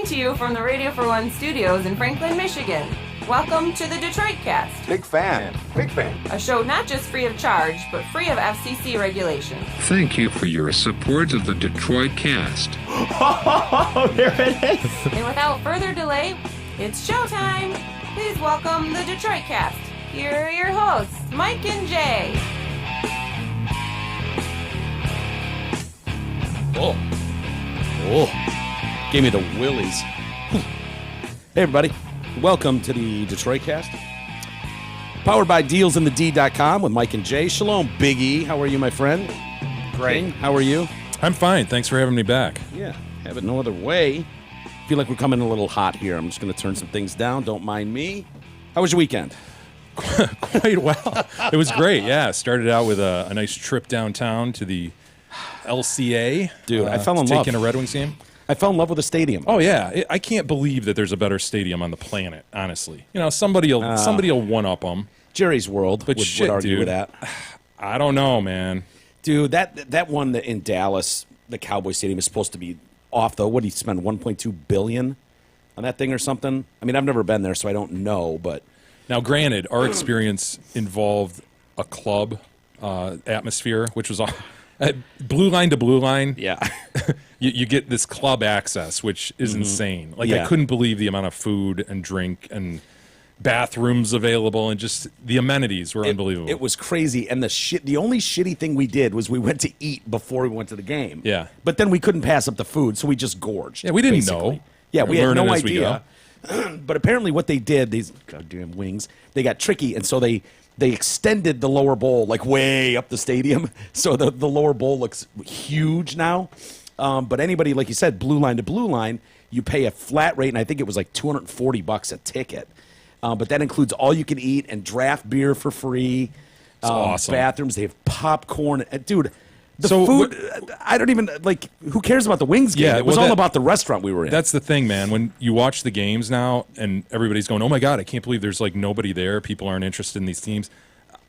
Coming to you from the Radio for One studios in Franklin, Michigan. Welcome to the Detroit Cast. Big fan. A show not just free of charge, but free of FCC regulations. Thank you for your support of the Detroit Cast. Oh, there it is. And without further delay, it's showtime. Please welcome the Detroit Cast. Here are your hosts, Mike and Jay. Oh, gave me the willies. Hey, everybody. Welcome to the Detroit Cast. Powered by DealsInTheD.com with Mike and Jay. Shalom, Big E. How are you, my friend? Great. King, how are you? I'm fine. Thanks for having me back. Yeah, have it no other way. Feel like we're coming a little hot here. I'm just going to turn some things down. Don't mind me. How was your weekend? Quite well. It was great, yeah. Started out with a nice trip downtown to the LCA. Dude, I fell in love. Taking a Red Wings game. I fell in love with the stadium. Oh, yeah. I can't believe that there's a better stadium on the planet, honestly. You know, somebody'll one-up them. Jerry's World But would argue with that. I don't know, man. Dude, that one in Dallas, the Cowboy Stadium, is supposed to be off, though. What did he spend, $1.2 billion on that thing or something? I mean, I've never been there, so I don't know, but... Now, granted, our experience involved a club atmosphere, which was blue line to blue line. Yeah. You get this club access, which is insane. Like, Yeah. I couldn't believe the amount of food and drink and bathrooms available, and just the amenities were unbelievable. It was crazy, and the only shitty thing we did was we went to eat before we went to the game. Yeah. But then we couldn't pass up the food, so we just gorged. Yeah, we didn't basically. know. Yeah, we had Learning no as we idea. But apparently what they did, these goddamn wings, they got tricky, and so they extended the lower bowl like way up the stadium, so the lower bowl looks huge now. But anybody, like you said, blue line to blue line, you pay a flat rate, and I think it was like $240 a ticket. But that includes all you can eat and draft beer for free. Awesome. Bathrooms, they have popcorn. Dude, the So food, I don't even, like, who cares about the wings game? Yeah, It was well, all about the restaurant we were in. That's the thing, man. When you watch the games now and everybody's going, oh, my God, I can't believe there's, like, nobody there. People aren't interested in these teams.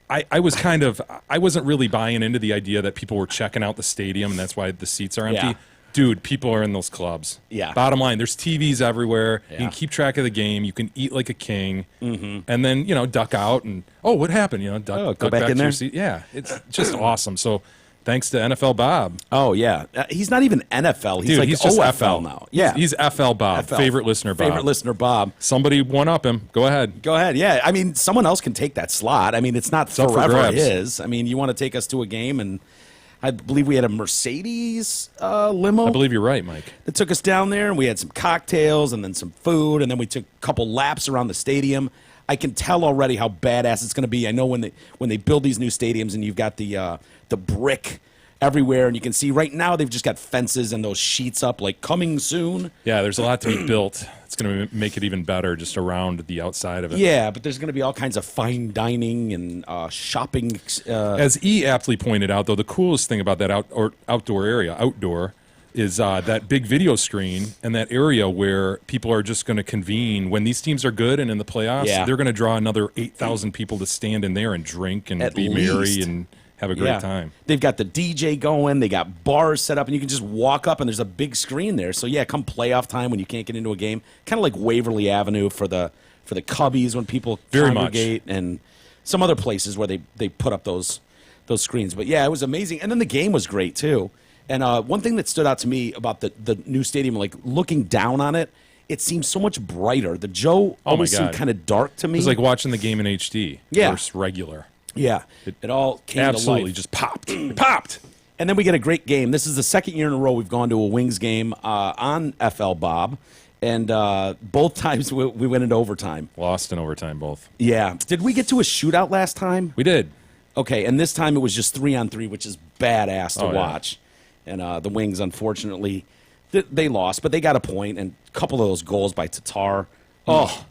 I wasn't really buying into the idea that people were checking out the stadium and that's why the seats are empty. Yeah. Dude, people are in those clubs. Yeah. Bottom line, there's TVs everywhere. Yeah. You can keep track of the game. You can eat like a king. And then, duck out and, what happened? Duck go back in to there? your seat. Yeah, it's just awesome. So thanks to NFL Bob. Oh, yeah. He's not even NFL. He's Dude, like he's just OFL FL now. Yeah. He's FL Bob, FL. favorite listener Bob. Favorite listener Bob. Somebody one-up him. Go ahead. Go ahead. Yeah. I mean, someone else can take that slot. I mean, it's not up for forever grabs. his. I mean, you want to take us to a game, and I believe we had a Mercedes limo. I believe you're right, Mike. That took us down there, and we had some cocktails and then some food, and then we took a couple laps around the stadium. I can tell already how badass it's going to be. I know when they build these new stadiums and you've got the brick everywhere, and you can see right now they've just got fences and those sheets up like coming soon. Yeah, there's a lot to be built. It's going to make it even better just around the outside of it. Yeah, but there's going to be all kinds of fine dining and shopping. As E aptly pointed out, though, the coolest thing about that outdoor area, is that big video screen and that area where people are just going to convene. When these teams are good and in the playoffs, Yeah. they're going to draw another 8,000 people to stand in there and drink and At be least. merry and have a great time. They've got the DJ going. They got bars set up, and you can just walk up, and there's a big screen there. So, yeah, come playoff time when you can't get into a game, kind of like Waverly Avenue for the Cubbies when people Very congregate, and some other places where they put up those screens. But, yeah, it was amazing. And then the game was great, too. And one thing that stood out to me about the new stadium, like looking down on it, it seems so much brighter. The Joe always seemed kind of dark to me. It was like watching the game in HD versus regular. Yeah, it all came Absolutely to life. just popped. It popped. And then we get a great game. This is the second year in a row we've gone to a Wings game on FL Bob. And both times we went into overtime. Lost in overtime, both. Yeah. Did we get to a shootout last time? We did. Okay, and this time it was just 3-on-3, which is badass to Oh, yeah. watch. And the Wings, unfortunately, they lost, but they got a point. And a couple of those goals by Tatar. Oh,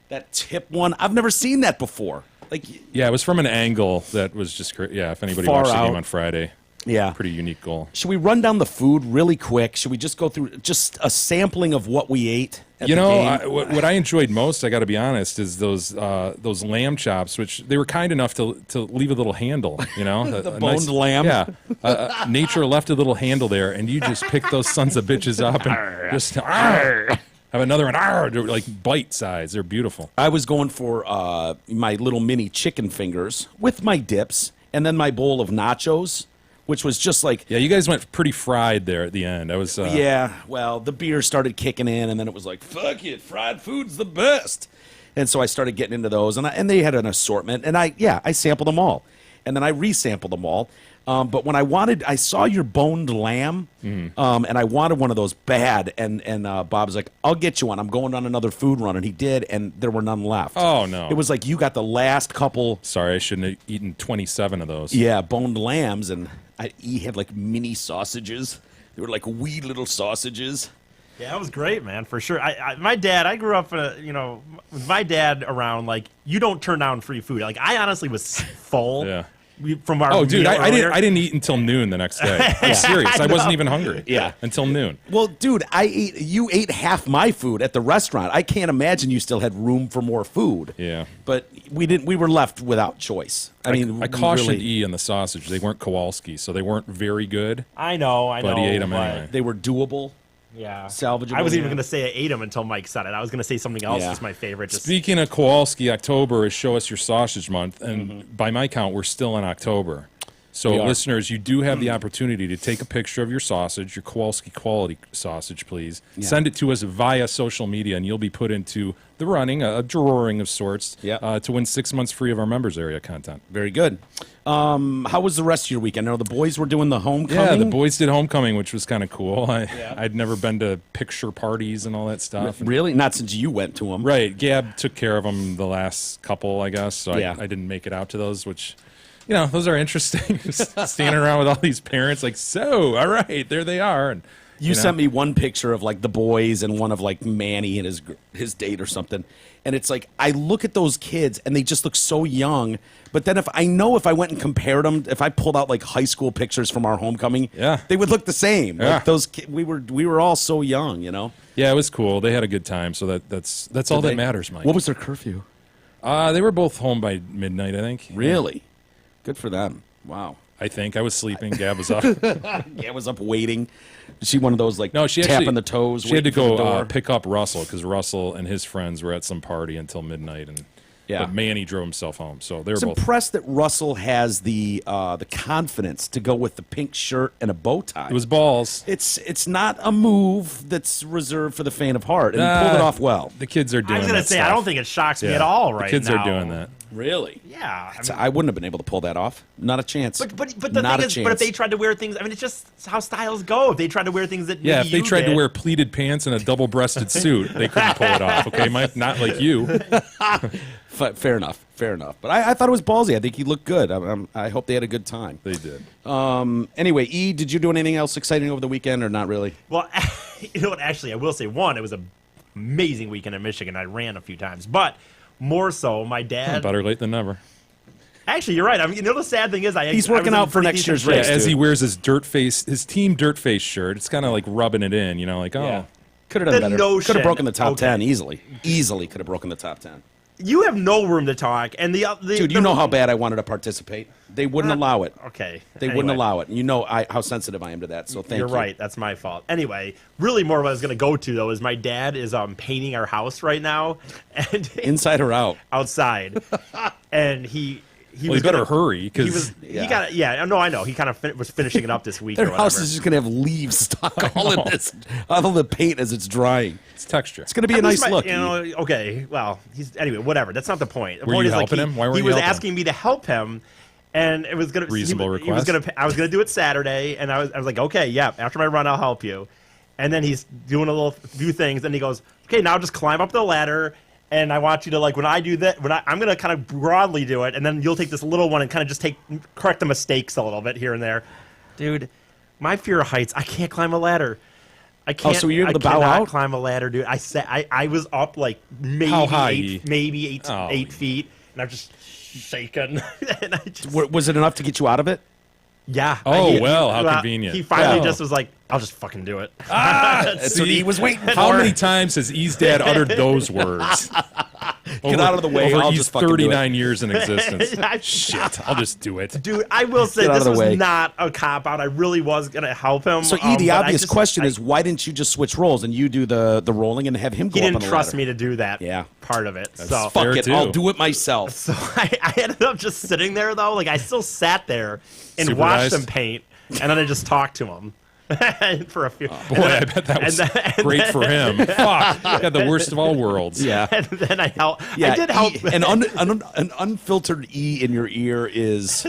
that tip one. I've never seen that before. Like, Yeah, it was from an angle that was just great. Yeah, if anybody Far watched the game out. on Friday. yeah. Pretty unique goal. Should we run down the food really quick? Should we just go through just a sampling of what we ate? at You the know, game? what I enjoyed most, I got to be honest, is those lamb chops, which they were kind enough to leave a little handle. You know, The boned lamb? Yeah, nature left a little handle there, and you just pick those sons of bitches up and just have another one. They're like bite size. They're beautiful. I was going for my little mini chicken fingers with my dips, and then my bowl of nachos, which was just like, Yeah, you guys went pretty fried there at the end. I was yeah, well, the beer started kicking in, and then it was like, fuck it, fried food's the best. And so I started getting into those, and they had an assortment, and I sampled them all. And then I resampled them all. But when I saw your boned lamb, and I wanted one of those bad, and Bob's like, I'll get you one. I'm going on another food run, and he did, and there were none left. Oh, no. It was like you got the last couple, Sorry, I shouldn't have eaten 27 of those. yeah, boned lambs, and he had like mini sausages. They were like wee little sausages. Yeah, that was great, man, for sure. My dad, I grew up, with my dad around, like, you don't turn down free food. Like, I honestly was full. Yeah. From our Oh, dude, meal I earlier. didn't eat until noon the next day. I'm serious. I wasn't even hungry. Yeah. Until noon. Well, dude, you ate half my food at the restaurant. I can't imagine you still had room for more food. Yeah. But we were left without choice. I mean, I we cautioned really- E on the sausage. They weren't Kowalski, so they weren't very good. I know. But he ate 'em but- anyway. they were doable. Yeah. Salvageable, I wasn't even yeah. going to say I ate them until Mike said it. I was going to say something else Yeah. that's my favorite. Just, Speaking of Kowalski, October is Show Us Your Sausage Month, and by my count, we're still in October. So, We are. listeners, you do have the opportunity to take a picture of your sausage, your Kowalski quality sausage, please. Yeah. Send it to us via social media, and you'll be put into the running, a drawing of sorts, Yeah. to win 6 months free of our members area content. Very good. How was the rest of your weekend? I know the boys were doing the homecoming. Yeah, the boys did homecoming, which was kind of cool. I'd never been to picture parties and all that stuff. Really? Not since you went to them. Right. Gab took care of them the last couple, I guess. So Yeah. I didn't make it out to those, which, you know, those are interesting. Just standing around with all these parents, like, so, all right, there they are. And You know, sent me one picture of like the boys and one of like Manny and his date or something. And it's like, I look at those kids and they just look so young. But then if I went and compared them, if I pulled out like high school pictures from our homecoming, Yeah. they would look the same. Yeah. Like those we were all so young, you know. Yeah, it was cool. They had a good time, so that's all Did that they- matters, Mike. What was their curfew? They were both home by midnight, I think. Really? Good for them. Wow. I think I was sleeping. Gab was up. Yeah, was up waiting. Is she one of those like No, she tapping actually the toes? She had to waiting for the go door? pick up Russell because Russell and his friends were at some party until midnight, and Yeah. but Manny drove himself home. So they were I'm both. impressed that Russell has the confidence to go with the pink shirt and a bow tie. It was balls. It's not a move that's reserved for the faint of heart, and he pulled it off well. The kids are I doing. was going to that say, stuff. I don't think it shocks me Yeah. at all right The kids now. are doing that. Really? Yeah. I mean, I wouldn't have been able to pull that off. Not a chance. but the not thing a is, chance. but if they tried to wear things, I mean, it's just how styles go. If they tried to wear things that Yeah, maybe if they you tried to did- wear pleated pants and a double-breasted suit, they couldn't pull it off. Okay, Mike, not like you. Fair enough. Fair enough. But I thought it was ballsy. I think he looked good. I hope they had a good time. They did. Anyway, E, did you do anything else exciting over the weekend or not really? Well, you know what? Actually, I will say one. It was an amazing weekend in Michigan. I ran a few times, but more so, my dad. Better late than never. Actually, you're right. I mean, you know, the sad thing is, He's working I was out in for pretty next year's decent race. shape. As he dude. wears his team dirt face shirt, it's kind of like rubbing it in. You know, like Yeah. Could have done The better. notion- Could have broken the top okay. 10 easily. Easily could have broken the top 10. You have no room to talk, and the Dude, you know how bad I wanted to participate. They wouldn't allow it. Okay, They wouldn't allow it. You know how sensitive I am to that. So thank you. You're right. That's my fault. Anyway, really, more what I was going to go to though is my dad is painting our house right now, and Inside or out? outside, and he Well, was you better gonna- hurry He because was Yeah. he got no, I know he kind of was finishing it up this week. Their or whatever. house is just going to have leaves stuck all in know. this, all the paint as it's drying. it's texture. It's going to be a At least nice look. You know, okay. Well, he's anyway. Whatever. That's not the point. The Were point you is like helping him? Why weren't he you was helping asking me to help him, and it was gonna Reasonable he was request. I was gonna do it Saturday, and I was like, okay, yeah. After my run, I'll help you. And then he's doing a few things, and he goes, okay, now just climb up the ladder. And I want you to, like, when I do that, I'm going to kind of broadly do it, and then you'll take this little one and kind of just correct the mistakes a little bit here and there. Dude, my fear of heights, I can't climb a ladder. I can't. so were you able to bow cannot out? climb a ladder, dude. I was up, like, maybe How high? eight Oh. feet, and I'm just shaking. And I just, Was it enough to get you out of it? Yeah. Oh, well, how convenient. He finally Yeah. just was like, I'll just fucking do it. That's what he was waiting for. How many times has E's dad uttered those words? Get out of the way. Over I'll E's just fucking do it. 39 years in existence. Shit, I'll just do it. Dude, I will say Get out of this the was way. not a cop-out. I really was going to help him. So, E, the but obvious question is, why didn't you just switch roles and you do the rolling and have him go he up didn't on the trust ladder? me to do that part of it. So fair. Fuck it, too. I'll do it myself. So I ended up just sitting there, though. Like, I still sat there and watched Supervised? him paint, and then I just talked to him for a few. Boy, I bet that was great for him. Fuck, got the worst of all worlds. Yeah. And then I helped. Yeah, I did help. an unfiltered E in your ear is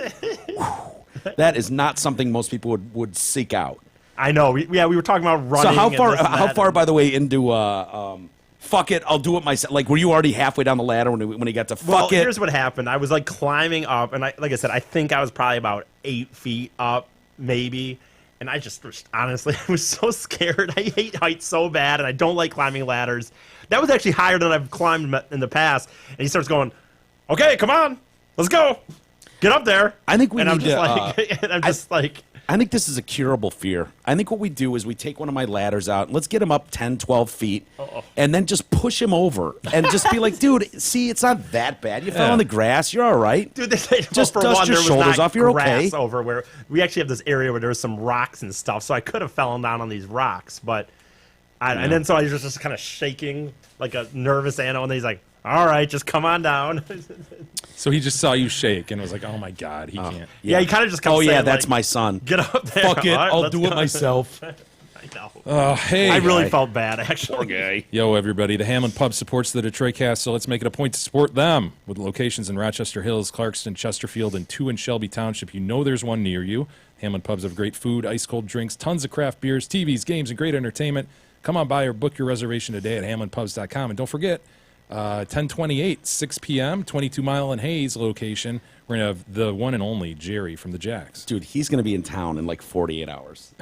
that is not something most people would seek out. I know. We were talking about running. So how and far? this and How that, far, and- by the way, into fuck it, I'll do it myself? Like, were you already halfway down the ladder when he got to Well, fuck it? here's what happened. I was like climbing up, and like I said, I think I was probably about 8 feet up, maybe. And I just honestly, I was so scared. I hate heights so bad, and I don't like climbing ladders. That was actually higher than I've climbed in the past. And he starts going, "Okay, come on, let's go, get up there." I think we and need I'm just to, like, and I'm just like. I think this is a curable fear. I think what we do is we take one of my ladders out, and let's get him up 10, 12 feet, and then just push him over and just be like, dude, see, it's not that bad. You fell Yeah. on the grass. You're all right. Dude, they say, Just for dust one, your there was shoulders not off, you're grass okay. over where we actually have this area where there was some rocks and stuff, so I could have fallen down on these rocks, but and then so I was just kind of shaking like a nervous animal, and he's like, "All right, just come on down." So he just saw you shake and was like, "Oh my god, he can't." Yeah, he kind of just kept Oh, yeah, saying, that's like, my son. "Get up there." Fuck it, All right, I'll let's do it go. myself. I know. Oh, hey. I really guy. felt bad, actually. Okay. Yo, everybody. The Hamlin Pub supports the Detroit Cast, so let's make it a point to support them. With locations in Rochester Hills, Clarkston, Chesterfield, and 2 in Shelby Township, you know there's one near you. Hamlin Pubs have great food, ice-cold drinks, tons of craft beers, TVs, games, and great entertainment. Come on by or book your reservation today at hamlinpubs.com. And don't forget, 1028, 6 p.m., 22 Mile and Hayes location. We're going to have the one and only Jerry from the Jacks. Dude, he's going to be in town in like 48 hours.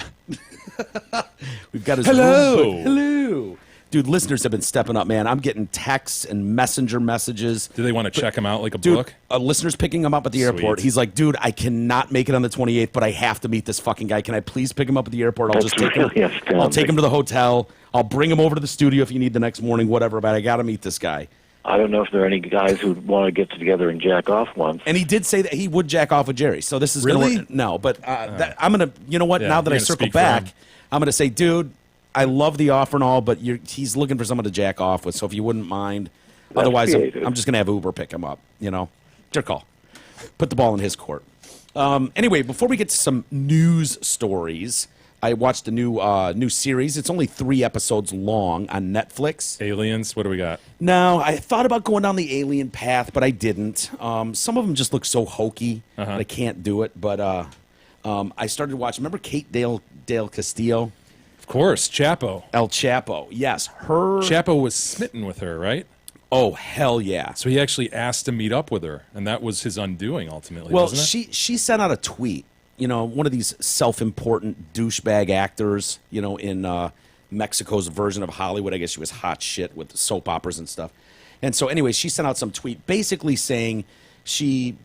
We've got his Hello. room booked. Hello. Dude, listeners have been stepping up, man. I'm getting texts and messenger messages. Do they want to check him out like a Dude, book? a listener's picking him up at the airport. Sweet. He's like, dude, I cannot make it on the 28th, but I have to meet this fucking guy. Can I please pick him up at the airport? I'll That's just take him. really astounding. I'll take him to the hotel. I'll bring him over to the studio if you need the next morning, whatever. But I got to meet this guy. I don't know if there are any guys who want to get together and jack off once. And he did say that he would jack off with Jerry. So this is Really? gonna work. No, but I'm gonna. You know what? Yeah, now that you're I gonna circle speak for back, him. I'm gonna say, dude, I love the offer and all, but he's looking for someone to jack off with. So if you wouldn't mind, That's otherwise creative. I'm just gonna have Uber pick him up. You know, your call. Put the ball in his court. Anyway, before we get to some news stories, I watched a new series. It's only 3 episodes long on Netflix. Aliens? What do we got? No, I thought about going down the alien path, but I didn't. Some of them just look so hokey that I can't do it. But I started watching. Remember Kate Del Castillo? Of course, Chapo. El Chapo. Yes, her. Chapo was smitten with her, right? Oh, hell yeah. So he actually asked to meet up with her, and that was his undoing ultimately, Well, wasn't it? she sent out a tweet. You know, one of these self-important douchebag actors, you know, in Mexico's version of Hollywood. I guess she was hot shit with soap operas and stuff. And so anyway, she sent out some tweet basically saying she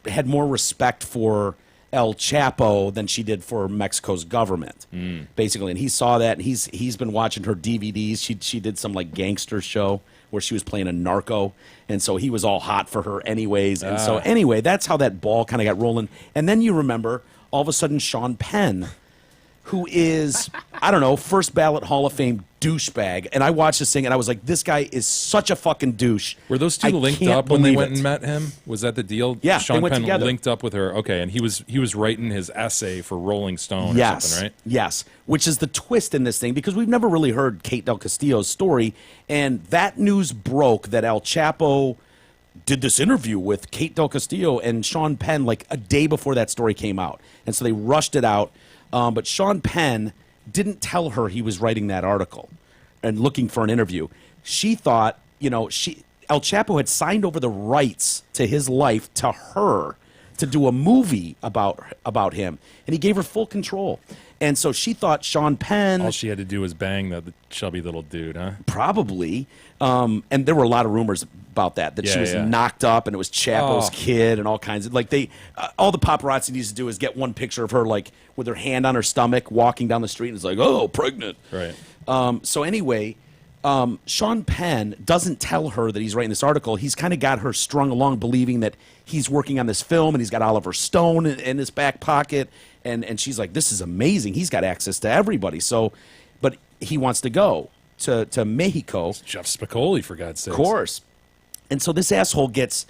had more respect for El Chapo than she did for Mexico's government, basically. And he saw that, and he's been watching her DVDs. She did some like gangster show where she was playing a narco, and so he was all hot for her anyways. And so anyway, that's how that ball kind of got rolling. And then you remember, all of a sudden, Sean Penn, who is, I don't know, first ballot Hall of Fame douchebag. And I watched this thing, and I was like, this guy is such a fucking douche. Were those two I linked can't up when they believe went it. and met him? Was that the deal? Yeah, they Sean went Penn together. linked up with her. Okay, and he was writing his essay for Rolling Stone or Yes, something, right? yes, which is the twist in this thing, because we've never really heard Kate Del Castillo's story, and that news broke that El Chapo did this interview with Kate Del Castillo and Sean Penn like a day before that story came out, and so they rushed it out. But Sean Penn didn't tell her he was writing that article and looking for an interview. She thought, you know, El Chapo had signed over the rights to his life to her to do a movie about him, and he gave her full control. And so she thought Sean Penn. All she had to do was bang the chubby little dude, huh? Probably. And there were a lot of rumors about that she was knocked up and it was Chapo's kid and all kinds of all the paparazzi needs to do is get one picture of her like with her hand on her stomach walking down the street and it's like, oh, pregnant. Right. So anyway, Sean Penn doesn't tell her that he's writing this article. He's kind of got her strung along believing that he's working on this film and he's got Oliver Stone in his back pocket. And she's like, this is amazing. He's got access to everybody. So, but he wants to go to Mexico. It's Jeff Spicoli, for God's sake. Of course. And so this asshole gets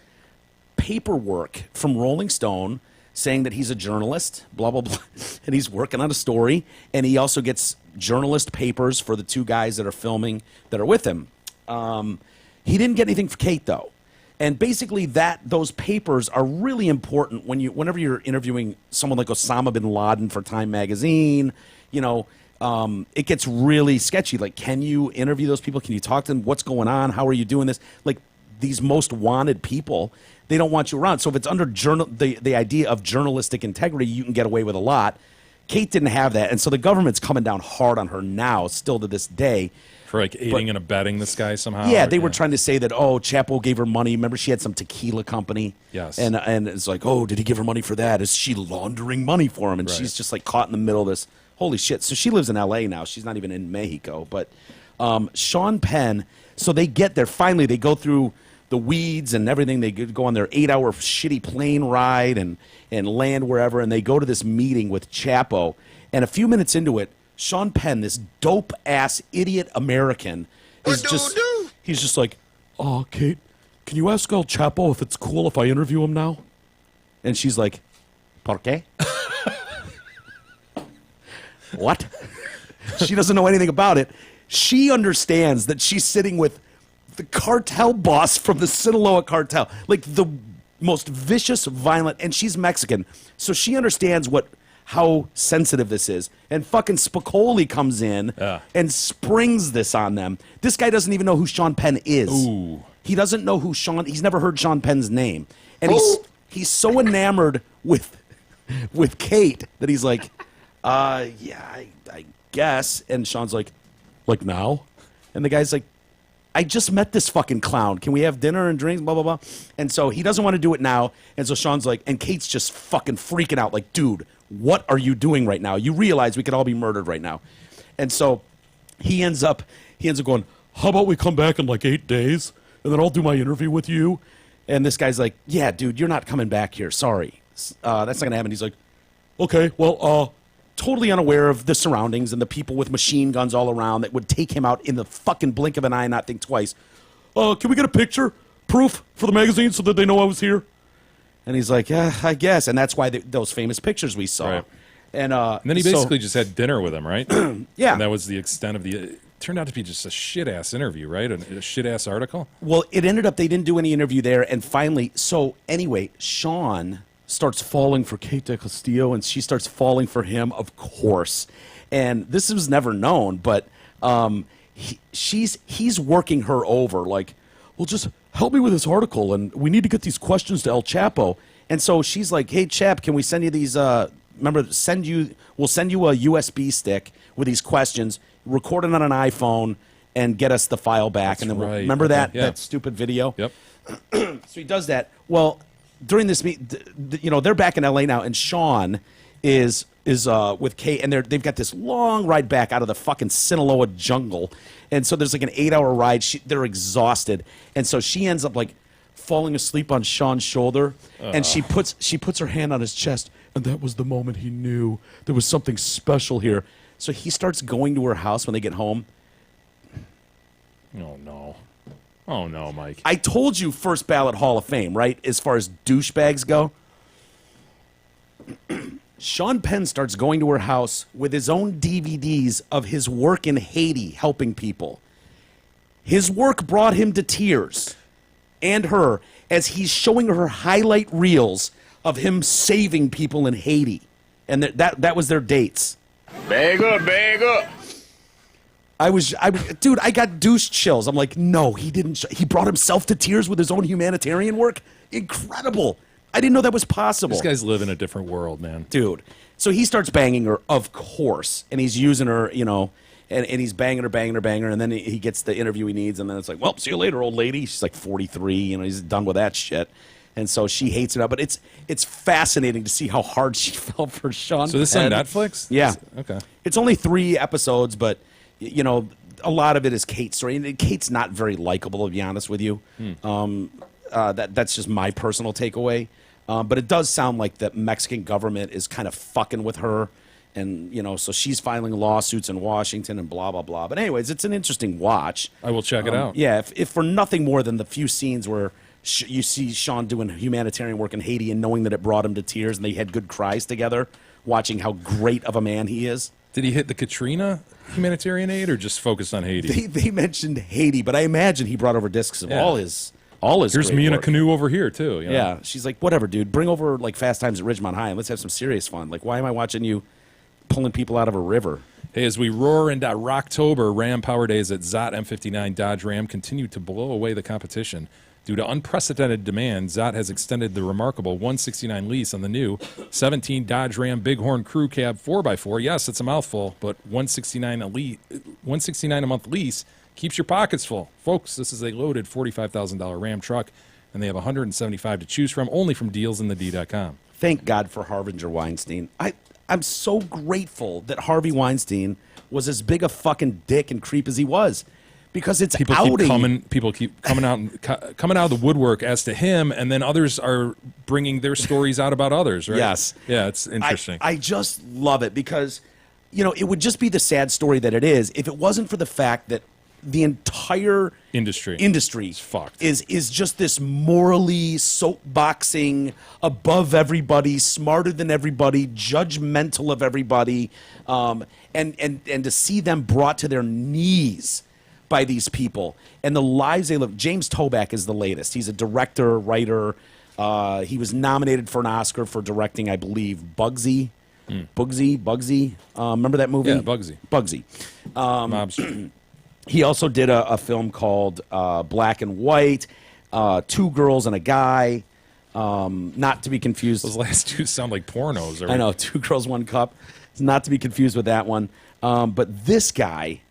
paperwork from Rolling Stone saying that he's a journalist, blah, blah, blah. And he's working on a story. And he also gets journalist papers for the two guys that are filming that are with him. He didn't get anything for Kate, though. And basically, those papers are really important whenever you're interviewing someone like Osama bin Laden for Time Magazine. It gets really sketchy. Like, can you interview those people? Can you talk to them? What's going on? How are you doing this? Like, these most wanted people, they don't want you around. So if it's under the idea of journalistic integrity, you can get away with a lot. Kate didn't have that, and so the government's coming down hard on her now, still to this day. For like aiding and abetting this guy somehow? Yeah, they were trying to say that, Chapo gave her money. Remember, she had some tequila company. Yes. And it's like, did he give her money for that? Is she laundering money for him? And she's just like caught in the middle of this. Holy shit. So she lives in L.A. now. She's not even in Mexico. But Sean Penn, so they get there. Finally, they go through the weeds and everything. They go on their 8-hour shitty plane ride and land wherever. And they go to this meeting with Chapo. And a few minutes into it, Sean Penn, this dope-ass idiot American, he's just like, Kate, can you ask El Chapo if it's cool if I interview him now? And she's like, ¿por qué? What? She doesn't know anything about it. She understands that she's sitting with the cartel boss from the Sinaloa cartel, like the most vicious, violent, and she's Mexican, so she understands how sensitive this is. And fucking Spicoli comes in and springs this on them. This guy doesn't even know who Sean Penn is. Ooh. He doesn't know he's never heard Sean Penn's name. And he's so enamored with Kate that he's like, I guess. And Sean's like now? And the guy's like, I just met this fucking clown. Can we have dinner and drinks, blah, blah, blah. And so he doesn't want to do it now. And so Sean's like, and Kate's just fucking freaking out like, dude, what are you doing right now? You realize we could all be murdered right now. And so he ends up going, how about we come back in like 8 days and then I'll do my interview with you? And this guy's like, yeah, dude, you're not coming back here. Sorry. That's not going to happen. He's like, okay, well, totally unaware of the surroundings and the people with machine guns all around that would take him out in the fucking blink of an eye and not think twice. Can we get a picture, proof for the magazine so that they know I was here? And he's like, yeah, I guess. And that's why those famous pictures we saw. Right. And then he basically just had dinner with him, right? Yeah. And that was the extent of it turned out to be just a shit-ass interview, right? A shit-ass article? Well, it ended up they didn't do any interview there. And finally, anyway, Sean starts falling for Kate Del Castillo, and she starts falling for him, of course. And this was never known, but he's working her over, like, well, just help me with this article, and we need to get these questions to El Chapo. And so she's like, hey, Chap, can we send you these, we'll send you a USB stick with these questions, record it on an iPhone, and get us the file back. That's and then right. Remember Okay, that stupid video? Yep. So he does that. Well, during this they're back in L.A. now, and Sean is with Kate, and they've got this long ride back out of the fucking Sinaloa jungle, and so there's like an 8-hour ride. They're exhausted, and so she ends up like falling asleep on Sean's shoulder, and she puts her hand on his chest, and that was the moment he knew there was something special here. So he starts going to her house when they get home. Oh no, Mike. I told you first ballot Hall of Fame, right? As far as douchebags go. Sean Penn starts going to her house with his own DVDs of his work in Haiti helping people. His work brought him to tears, and her, as he's showing her highlight reels of him saving people in Haiti. And that was their dates. Bag up. Dude, I got douche chills. I'm like, no, he didn't. He brought himself to tears with his own humanitarian work. Incredible. I didn't know that was possible. These guys live in a different world, man. Dude. So he starts banging her, of course, and he's using her, and he's banging her, and then he gets the interview he needs, and then it's like, well, see you later, old lady. She's like 43, he's done with that shit. And so she hates it. But it's fascinating to see how hard she fell for Sean So this is on Penn. Netflix? Yeah. Okay. It's only 3 episodes, but, a lot of it is Kate's story. And Kate's not very likable, to be honest with you. That's just my personal takeaway. But it does sound like the Mexican government is kind of fucking with her. And, so she's filing lawsuits in Washington and blah, blah, blah. But anyways, it's an interesting watch. I will check it out. Yeah, if for nothing more than the few scenes where you see Sean doing humanitarian work in Haiti and knowing that it brought him to tears and they had good cries together, watching how great of a man he is. Did he hit the Katrina humanitarian aid or just focused on Haiti? They mentioned Haiti, but I imagine he brought over discs of all his Here's great me in a work. canoe over here, too. Yeah, she's like, whatever, dude. Bring over like Fast Times at Ridgemont High and let's have some serious fun. Like, why am I watching you pulling people out of a river? Hey, as we roar into Rocktober, Ram Power Days at Zott M59 Dodge Ram continue to blow away the competition. Due to unprecedented demand, Zott has extended the remarkable 169 lease on the new 17 Dodge Ram Bighorn Crew Cab 4x4. Yes, it's a mouthful, but 169 a month lease keeps your pockets full. Folks, this is a loaded $45,000 Ram truck, and they have 175 to choose from, only from dealsinthed.com. Thank God for Harbinger Weinstein. I'm so grateful that Harvey Weinstein was as big a fucking dick and creep as he was. Because it's People keep coming out of the woodwork as to him, and then others are bringing their stories out about others, right? Yes. Yeah, it's interesting. I just love it because, it would just be the sad story that it is if it wasn't for the fact that the entire industry is fucked. Is just this morally soapboxing, above everybody, smarter than everybody, judgmental of everybody, and to see them brought to their knees by these people and the lives they live. James Toback is the latest. He's a director, writer. He was nominated for an Oscar for directing, I believe, Bugsy. Bugsy. Remember that movie? Yeah, Bugsy. Bugsy. He also did a film called Black and White, Two Girls and a Guy. Not to be confused. Those last two sound like pornos. I know, Two Girls, One Cup. It's not to be confused with that one. But this guy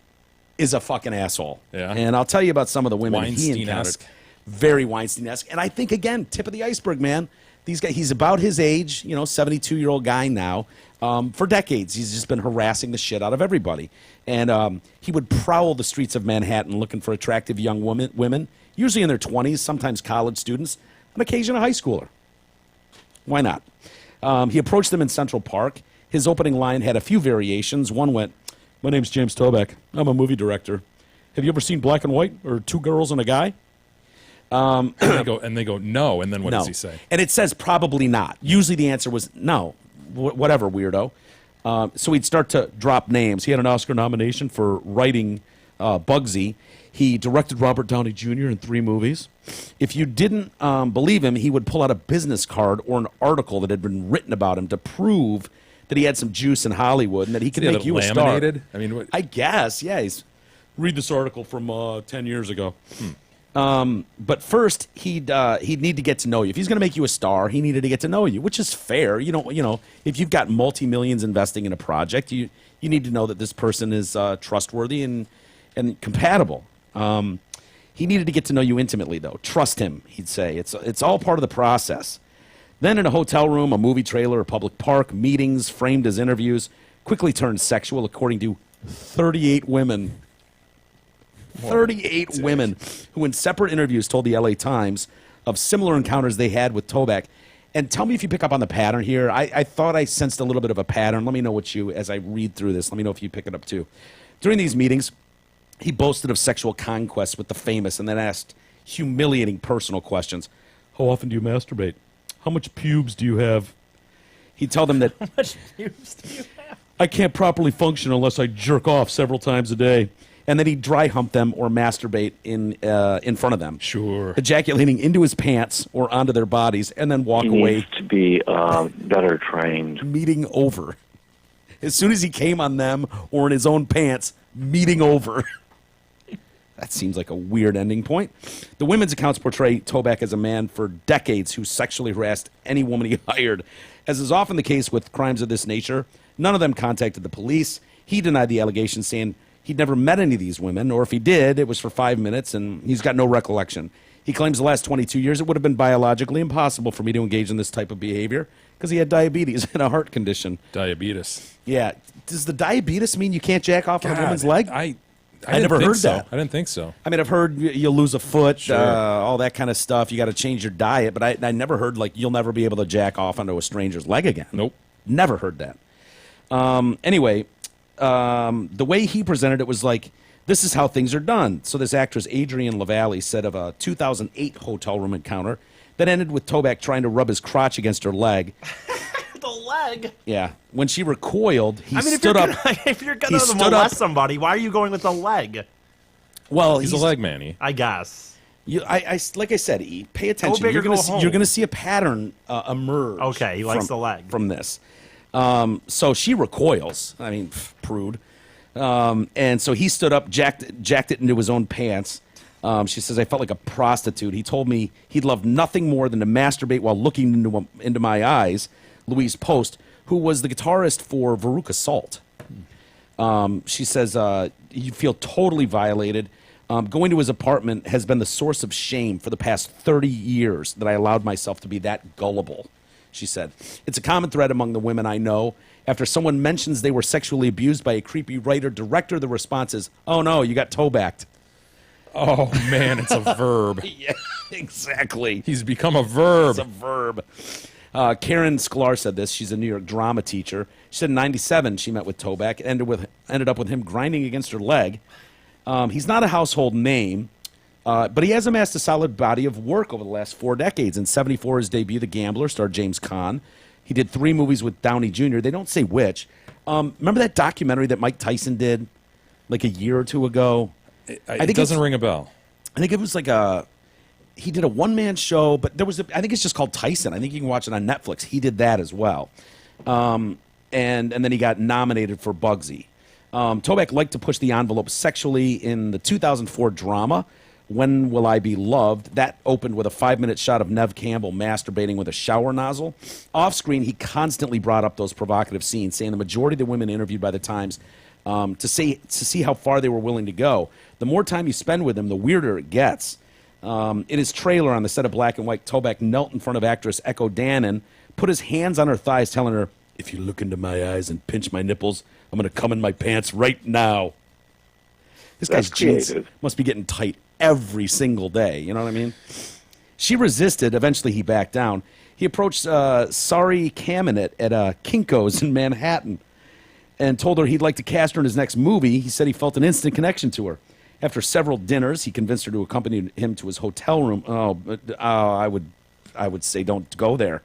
is a fucking asshole. Yeah. And I'll tell you about some of the women he encountered. Weinstein-esque. Very Weinstein-esque. And I think, again, tip of the iceberg, man. These guys, he's about his age, 72-year-old guy now. For decades, he's just been harassing the shit out of everybody. And he would prowl the streets of Manhattan looking for attractive young women, usually in their 20s, sometimes college students, on occasion a high schooler. Why not? He approached them in Central Park. His opening line had a few variations. One went, "My name's James Toback. I'm a movie director. Have you ever seen Black and White or Two Girls and a Guy?" And they go, no. And then what does he say? And it says probably not. Usually the answer was no. Whatever, weirdo. So he'd start to drop names. He had an Oscar nomination for writing Bugsy. He directed Robert Downey Jr. in 3 movies. If you didn't believe him, he would pull out a business card or an article that had been written about him to prove that he had some juice in Hollywood and that he could make you a star. Laminated? I mean, I guess, yeah. Read this article from 10 years ago. But first, he'd need to get to know you. If he's going to make you a star, he needed to get to know you, which is fair. If you've got multi-millions investing in a project, you need to know that this person is trustworthy and compatible. He needed to get to know you intimately, though. Trust him, he'd say. It's all part of the process. Then in a hotel room, a movie trailer, a public park, meetings framed as interviews quickly turned sexual, according to 38 women. 38 women who in separate interviews told the LA Times of similar encounters they had with Toback. And tell me if you pick up on the pattern here. I thought I sensed a little bit of a pattern. Let me know as I read through this, let me know if you pick it up too. During these meetings, he boasted of sexual conquests with the famous and then asked humiliating personal questions. How often do you masturbate? How much pubes do you have? He'd tell them that How much pubes do you have? I can't properly function unless I jerk off several times a day. And then he'd dry hump them or masturbate in front of them. Sure. Ejaculating into his pants or onto their bodies and then walk away. Needs to be better trained. Meeting over. As soon as he came on them or in his own pants, meeting over. That seems like a weird ending point. The women's accounts portray Toback as a man for decades who sexually harassed any woman he hired. As is often the case with crimes of this nature, none of them contacted the police. He denied the allegations, saying he'd never met any of these women, or if he did, it was for 5 minutes, and he's got no recollection. He claims the last 22 years it would have been biologically impossible for me to engage in this type of behavior because he had diabetes and a heart condition. Diabetes. Yeah. Does the diabetes mean you can't jack off on a woman's leg? I I never didn't think heard so. that. I didn't think so. I mean, I've heard you lose a foot, Sure. all that kind of stuff. You got to change your diet, but I never heard, like, you'll never be able to jack off onto a stranger's leg again. Nope. Never heard that. Anyway, the way he presented it was like, this is how things are done. So this actress, Adrienne LaValle, said of a 2008 hotel room encounter that ended with Toback trying to rub his crotch against her leg. The leg. Yeah. When she recoiled, he I mean, stood up. if you're he gonna stood molest up. somebody, why are you going with the leg? Well, He's a leg manny. I guess. Like I said, E, pay attention. big or You're gonna go see, home. you're going to see a pattern emerge. Okay, he likes the leg. from this. So she recoils. I mean, prude. And so he stood up, jacked it into his own pants. She says, I felt like a prostitute. He told me he'd love nothing more than to masturbate while looking into my eyes. Louise Post, who was the guitarist for Veruca Salt. She says, you feel totally violated. Going to his apartment has been the source of shame for the past 30 years that I allowed myself to be that gullible, she said. It's a common thread among the women I know. After someone mentions they were sexually abused by a creepy writer-director, the response is, oh no, you got toe-backed. Oh, man, it's a verb. Yeah, exactly. He's become a verb. It's a verb. Karen Sklar said this. She's a New York drama teacher. She said in 97 she met with Toback. Ended up with him grinding against her leg. He's not a household name, but he has amassed a solid body of work over the last 4 decades. In 74, his debut, The Gambler, starred James Caan. He did 3 movies with Downey Jr. They don't say which. Remember that documentary that Mike Tyson did like a year or two ago? It doesn't ring a bell. I think it was like he did a one-man show, but I think it's just called Tyson. I think you can watch it on Netflix. He did that as well. And then he got nominated for Bugsy. Toback liked to push the envelope sexually in the 2004 drama, When Will I Be Loved? That opened with a 5-minute shot of Neve Campbell masturbating with a shower nozzle. Off-screen, he constantly brought up those provocative scenes, saying the majority of the women interviewed by the Times to see how far they were willing to go. The more time you spend with them, the weirder it gets. In his trailer on the set of Black and White, Toback knelt in front of actress Echo Dannon, put his hands on her thighs, telling her, if you look into my eyes and pinch my nipples, I'm going to come in my pants right now. This guy's jeans creative. must be getting tight every single day. You know what I mean? She resisted. Eventually, he backed down. He approached Sari Kamenet at Kinko's in Manhattan and told her he'd like to cast her in his next movie. He said he felt an instant connection to her. After several dinners, he convinced her to accompany him to his hotel room. I would say don't go there.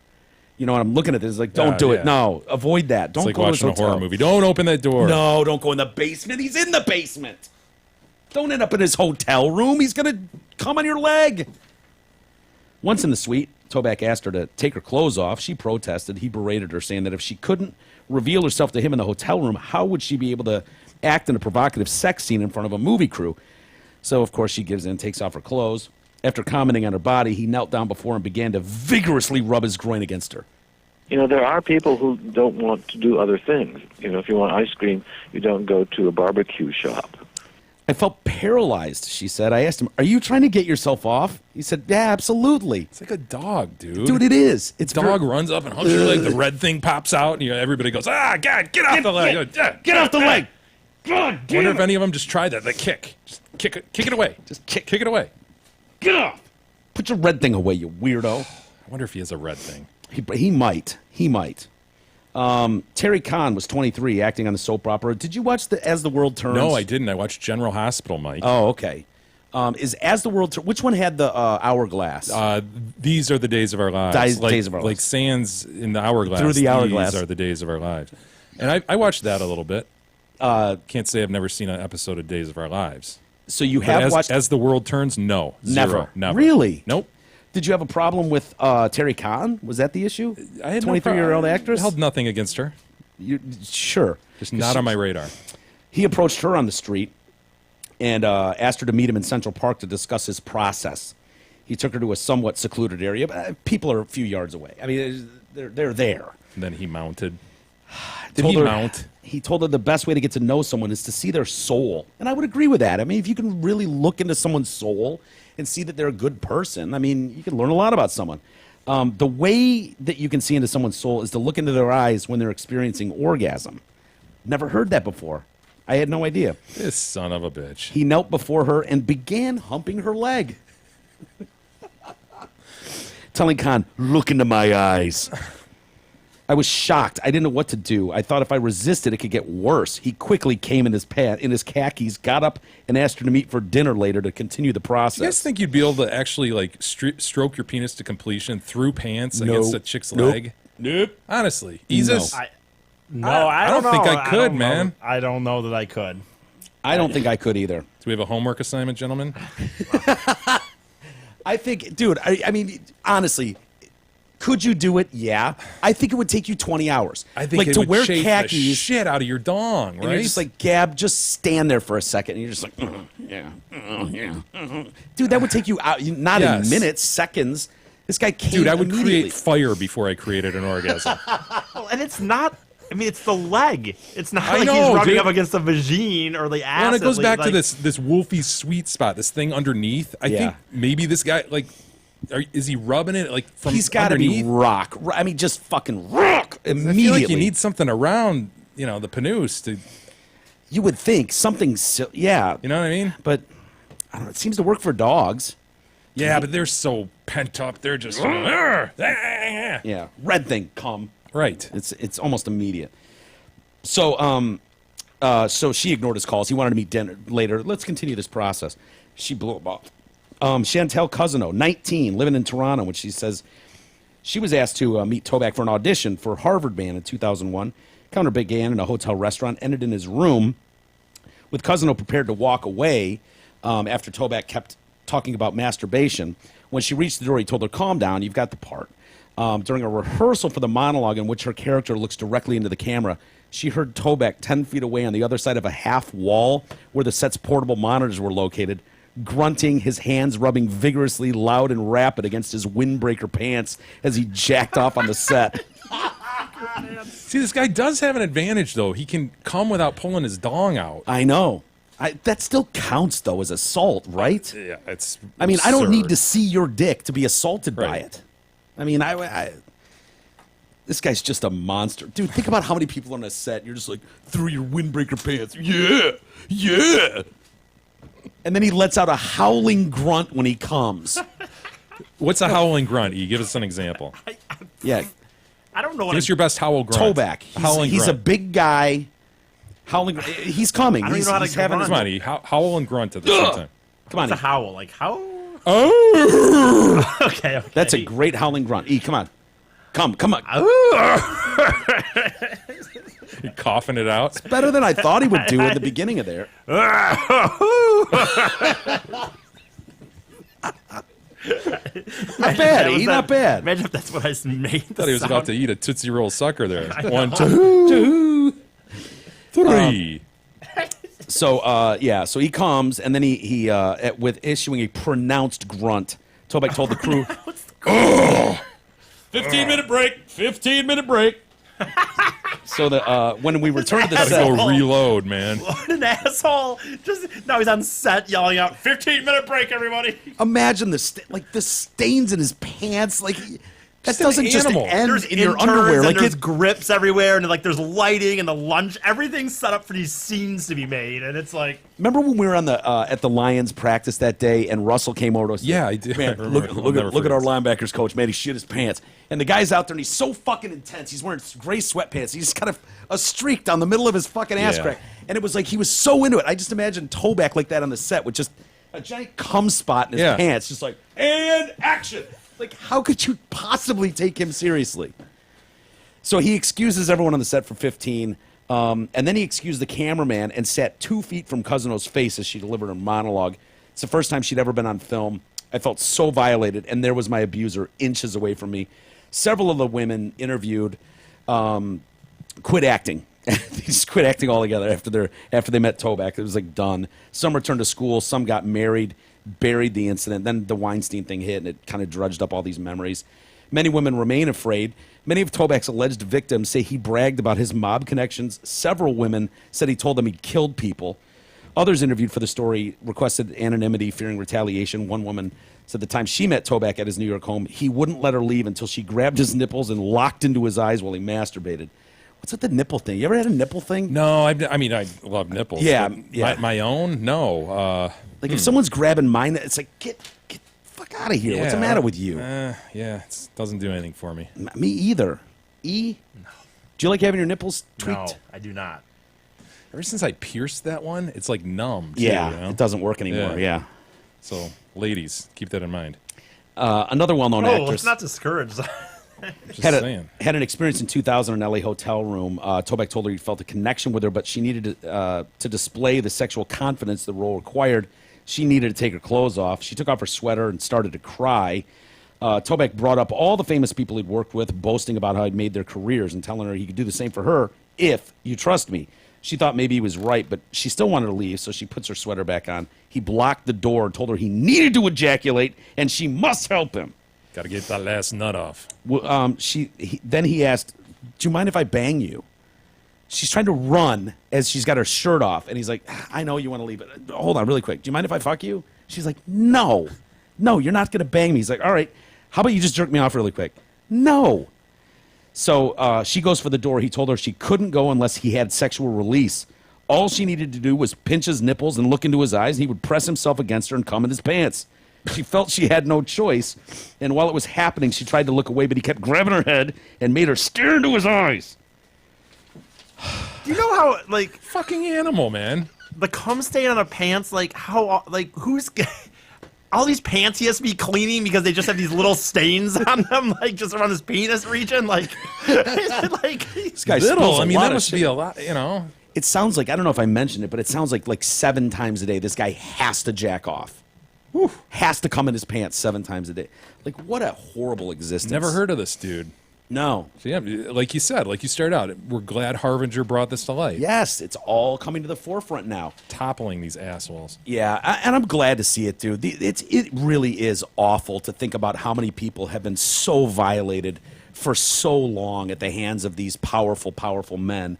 You know what? I'm looking at this like, don't do yeah. it. No, avoid that. Don't It's like go to his watching a hotel. horror movie. Don't open that door. No, don't go in the basement. He's in the basement. Don't end up in his hotel room. He's going to come on your leg. Once in the suite, Toback asked her to take her clothes off. She protested. He berated her, saying that if she couldn't reveal herself to him in the hotel room, how would she be able to act in a provocative sex scene in front of a movie crew? So, of course, she gives in, takes off her clothes. After commenting on her body, he knelt down before her and began to vigorously rub his groin against her. You know, there are people who don't want to do other things. You know, if you want ice cream, you don't go to a barbecue shop. I felt paralyzed, she said. I asked him, are you trying to get yourself off? He said, yeah, absolutely. It's like a dog, dude. Dude, it is. It's Dog very- runs up and humps your leg. The red thing pops out, and everybody goes, God, get off the leg. Get off the leg. God I wonder if any of them just tried that. They kick. Just kick it away. Just kick it away. Get off. Put your red thing away, you weirdo. I wonder if he has a red thing. He might. He might. Terry Khan was 23, acting on the soap opera. Did you watch As the World Turns? No, I didn't. I watched General Hospital, Mike. Oh, okay. Is As the World Turns? Which one had the hourglass? These are the days of our lives. Days of our like lives. sands in the hourglass. Through the hourglass. These are the days of our lives. And I watched that a little bit. Can't say I've never seen an episode of Days of Our Lives. So you But have watched... As the World Turns? No. Zero. Never. Really? Nope. Did you have a problem with Terry Khan? Was that the issue? I had 23-year-old actress? Held nothing against her. Sure. Just not on my radar. He approached her on the street and asked her to meet him in Central Park to discuss his process. He took her to a somewhat secluded area, but people are a few yards away. I mean, they're there. And then he mounted. Mount? He told her the best way to get to know someone is to see their soul. And I would agree with that. I mean, if you can really look into someone's soul and see that they're a good person, I mean, you can learn a lot about someone. The way that you can see into someone's soul is to look into their eyes when they're experiencing orgasm. Never heard that before. I had no idea. This son of a bitch. He knelt before her and began humping her leg. Telling Khan, look into my eyes. I was shocked. I didn't know what to do. I thought if I resisted, it could get worse. He quickly came in his khakis, got up, and asked her to meet for dinner later to continue the process. Do you guys think you'd be able to actually like stroke your penis to completion through pants against a chick's leg? Nope. Honestly, Jesus. I don't think know. I could, man. I don't know that I could. I don't think I could either. Do we have a homework assignment, gentlemen? I think, dude, I mean, honestly, could you do it? Yeah. I think it would take you 20 hours. I think like it to would wear chafe the khakis. shit out of your dong, right? And you're just like, Gab, just stand there for a second. And you're just like, yeah. Dude, that would take you out, not in minutes, seconds. This guy came Dude, I would immediately. create fire before I created an orgasm. Well, and it's not. I mean, it's the leg. It's not I like know, he's rubbing dude. up against the vagine or the ass. Well, and it goes back like, to this wolfy sweet spot, this thing underneath. I think maybe this guy, like, is he rubbing it like from He's got to be underneath? rock. I mean, just fucking rock immediately. I feel like you need something around, the panoose to. You would think something, yeah. You know what I mean? But I don't know. It seems to work for dogs. Yeah, but they're so pent up. They're just. Yeah, red thing, come. Right. It's almost immediate. So so she ignored his calls. He wanted to meet dinner later. Let's continue this process. She blew him off. Chantel Cousino, 19, living in Toronto, when she says she was asked to meet Toback for an audition for Harvard Band in 2001. Encounter began in a hotel restaurant, ended in his room, with Cousino prepared to walk away after Toback kept talking about masturbation. When she reached the door, he told her, calm down, you've got the part. During a rehearsal for the monologue in which her character looks directly into the camera, she heard Toback 10 feet away on the other side of a half wall where the set's portable monitors were located, grunting, his hands rubbing vigorously, loud and rapid against his windbreaker pants as he jacked off on the set. See, this guy does have an advantage, though. He can come without pulling his dong out. I know. That still counts, though, as assault, right? Yeah, it's. I mean, I don't absurd. need to see your dick to be assaulted by Right. it. I mean, this guy's just a monster. Dude, think about how many people on a set, you're just like, through your windbreaker pants. Yeah, yeah. And then he lets out a howling grunt when he comes. What's a howling grunt? E, give us an example. Yeah. I don't know what. Give us your best howl grunt. Toback. Howling He's a grunt. big guy. Howling. He's coming. I don't he's even know how to he's having his Come on, E. Howl and grunt at the same time. Come on. It's a howl. Like how? Oh! Okay. That's a great howling grunt. E, come on. Come on. You're coughing it out. Better than I thought he would do at the beginning of there. Not bad, E. Not bad. Imagine if that's what I made. Thought he was about to eat a Tootsie Roll sucker there. 1, 2, 3. So so he comes and then he with issuing a pronounced grunt. Toback told the crew, 15-minute break. 15-minute break. So that when we return to the Gotta set, go reload, man. What an asshole! Just now he's on set yelling out, "15-minute break, everybody!" imagine the stains in his pants. Like that Just an doesn't just animal. end There's in your interns underwear. and Like there's it, grips everywhere, and like there's lighting and the lunch. Everything's set up for these scenes to be made, and it's like remember when we were on the at the Lions practice that day, and Russell came over to us? Yeah, I do. I Man, remember. I'll never look at our forget. linebackers coach. Man, he shit his pants. And the guy's out there, and he's so fucking intense. He's wearing gray sweatpants. He's got a streak down the middle of his fucking ass Yeah. crack. And it was like he was so into it. I just imagine Toback like that on the set with just a giant cum spot in his Yeah. pants, just like, and action. Like, how could you possibly take him seriously? So he excuses everyone on the set for 15, and then he excused the cameraman and sat 2 feet from Cousino's face as she delivered a monologue. It's the first time she'd ever been on film. I felt so violated, and there was my abuser inches away from me. Several of the women interviewed quit acting They just quit acting altogether after they met Toback. It was like done. Some returned to school. Some got married, buried the incident. Then the Weinstein thing hit, and it kind of drudged up all these memories. Many women remain afraid. Many of Toback's alleged victims say he bragged about his mob connections. Several women said he told them he killed people. Others interviewed for the story requested anonymity, fearing retaliation. One woman said the time she met Toback at his New York home, he wouldn't let her leave until she grabbed his nipples and locked into his eyes while he masturbated. What's with the nipple thing? You ever had a nipple thing? No, I mean, I love nipples. Yeah, but yeah. My own? No. Like if someone's grabbing mine, it's like, get the fuck out of here. What's the matter with you? Yeah, it doesn't do anything for me. Me either. No. Do you like having your nipples tweaked? No, I do not. Ever since I pierced that one, it's like numb. Too, Yeah, you know? it doesn't work anymore. Yeah. So, ladies, keep that in mind. Another well-known Oh, actress let's not discourage. Just had saying. an experience in 2000 in an LA hotel room. Toback told her he felt a connection with her, but she needed to display the sexual confidence the role required. She needed to take her clothes off. She took off her sweater and started to cry. Toback brought up all the famous people he'd worked with, boasting about how he'd made their careers and telling her he could do the same for her if you trust me. She thought maybe he was right, but she still wanted to leave, so she puts her sweater back on. He blocked the door and told her he needed to ejaculate, and she must help him. Got to get that last nut off. Well, then he asked, do you mind if I bang you? She's trying to run as she's got her shirt off, and he's like, I know you want to leave it. Hold on really quick. Do you mind if I fuck you? She's like, no, you're not going to bang me. He's like, all right, how about you just jerk me off really quick? No. So she goes for the door. He told her she couldn't go unless he had sexual release. All she needed to do was pinch his nipples and look into his eyes, and he would press himself against her and come in his pants. She felt she had no choice, and while it was happening, she tried to look away, but he kept grabbing her head and made her stare into his eyes. Do you know how, like, Fucking animal, man. the cum stain on the pants, like, how, like, who's... All these pants he has to be cleaning because they just have these little stains on them, like, just around his penis region, like... like This guy Little. spills a I mean, lot that of must shit. be a lot, you know. It sounds like, I don't know if I mentioned it, but it sounds like 7 times a day this guy has to jack off. Whew. Has to come in his pants 7 times a day. Like, what a horrible existence. Never heard of this dude. No. So, yeah, like you said, like you started out, we're glad Harbinger brought this to light. Yes, it's all coming to the forefront now. Toppling these assholes. Yeah, and I'm glad to see it, dude. It really is awful to think about how many people have been so violated for so long at the hands of these powerful, powerful men.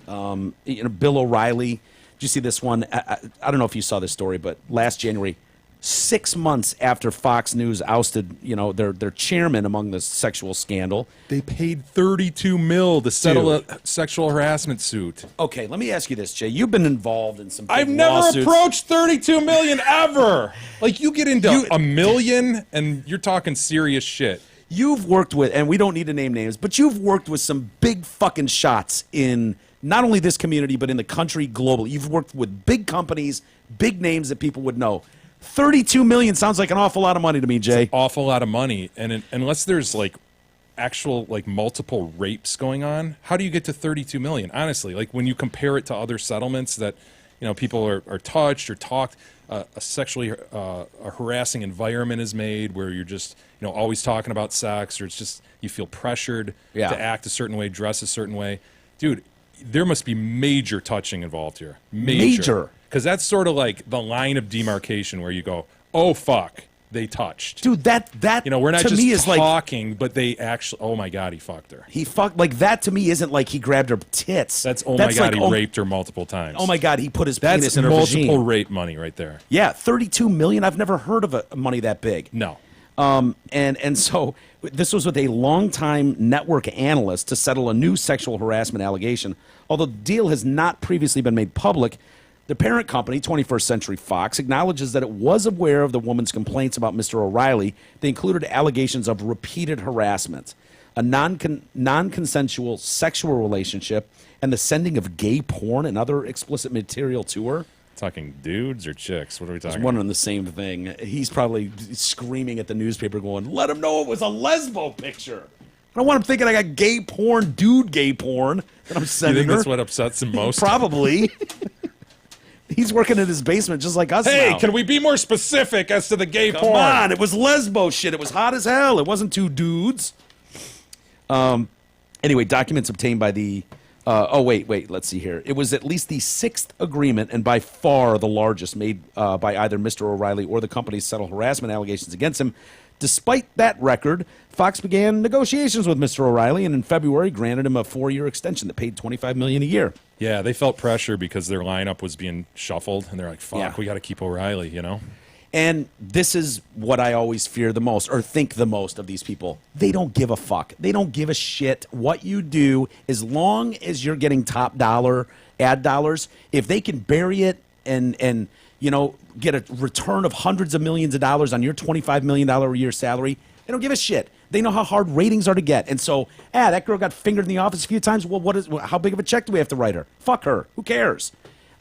Bill O'Reilly. Did you see this one? I don't know if you saw this story, but last January, 6 months after Fox News ousted, their chairman among the sexual scandal. They paid $32 million to settle a sexual harassment suit. Okay, let me ask you this, Jay. You've been involved in some big I've never lawsuits. approached $32 million ever. Like, you get into $1 million and you're talking serious shit. You've worked with, and we don't need to name names, but you've worked with some big fucking shots in not only this community, but in the country globally. You've worked with big companies, big names that people would know. $32 million sounds like an awful lot of money to me, Jay. Awful lot of money. And unless there's like actual like multiple rapes going on, how do you get to $32 million? Honestly, like when you compare it to other settlements that, people are touched or talked, a sexually a harassing environment is made where you're just, always talking about sex, or it's just you feel pressured to act a certain way, dress a certain way. Dude, there must be major touching involved here. Major. Because that's sort of like the line of demarcation where you go, oh, fuck, they touched. Dude, that we're not to just me is talking, but they actually, oh, my God, he fucked her. He fucked, like, that to me isn't like he grabbed her tits. That's, oh, my God, like, he raped her multiple times. Oh, my God, he put his penis That's in her multiple vagina. rape money right there. Yeah, $32 million. I've never heard of a money that big. No. And so this was with a longtime network analyst to settle a new sexual harassment allegation. Although the deal has not previously been made public, the parent company, 21st Century Fox, acknowledges that it was aware of the woman's complaints about Mr. O'Reilly. They included allegations of repeated harassment, a non-consensual sexual relationship, and the sending of gay porn and other explicit material to her. Talking dudes or chicks? What are we I talking was about? wondering the same thing. He's probably screaming at the newspaper going, let him know it was a lesbo picture. I don't want him thinking I got gay porn that I'm You sending think her. that's what upsets him most? Probably. He's working in his basement just like us Hey, now. can we be more specific as to the gay Come porn? on, it was lesbo shit. It was hot as hell. It wasn't 2 dudes. Anyway, documents obtained by the Wait. Let's see here. It was at least the sixth agreement, and by far the largest, made by either Mr. O'Reilly or the company to settle harassment allegations against him. Despite that record, Fox began negotiations with Mr. O'Reilly, and in February granted him a 4-year extension that paid $25 million a year. Yeah, they felt pressure because their lineup was being shuffled, and they're like, "Fuck, Yeah. we got to keep O'Reilly," you know. And this is what I always fear the most, or think the most of these people. They don't give a fuck. They don't give a shit what you do, as long as you're getting top dollar ad dollars. If they can bury it and get a return of hundreds of millions of dollars on your $25 million a year salary, they don't give a shit. They know how hard ratings are to get. And so, that girl got fingered in the office a few times. Well, how big of a check do we have to write her? Fuck her. Who cares?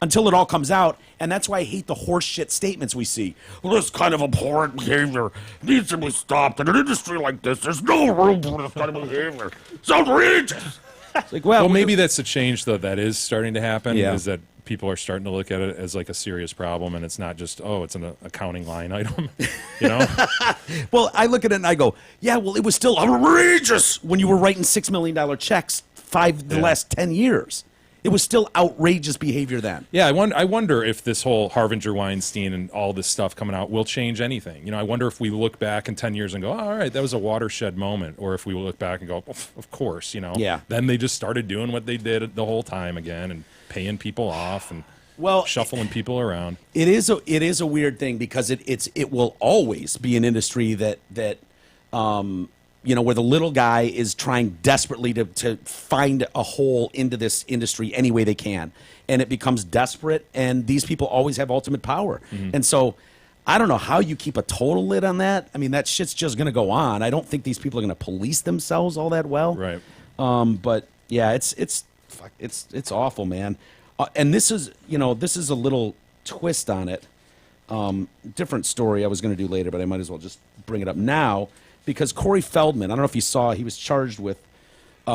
Until it all comes out. And that's why I hate the horse shit statements we see. Well, this kind of abhorrent behavior needs to be stopped. In an industry like this, there's no room for this kind of behavior. It's outrageous. It's like, Well, maybe that's a change though that is starting to happen. Yeah. Is that people are starting to look at it as like a serious problem, and it's not just it's an accounting line item. You know. Well, I look at it and I go, yeah, well, it was still outrageous when you were writing $6 million checks the last 10 years. It was still outrageous behavior then. Yeah, I wonder if this whole Harbinger Weinstein and all this stuff coming out will change anything. You know, I wonder if we look back in 10 years and go, all right, that was a watershed moment. Or if we look back and go, of course, you know. Yeah. Then they just started doing what they did the whole time again and paying people off and shuffling people around. It is a weird thing because it will always be an industry that where the little guy is trying desperately to find a hole into this industry any way they can. And it becomes desperate, and these people always have ultimate power. Mm-hmm. And so I don't know how you keep a total lid on that. I mean, that shit's just going to go on. I don't think these people are going to police themselves all that well. Right. But, yeah, it's awful, man. And this is a little twist on it. Different story I was going to do later, but I might as well just bring it up now. Because Corey Feldman, I don't know if you saw, he was charged with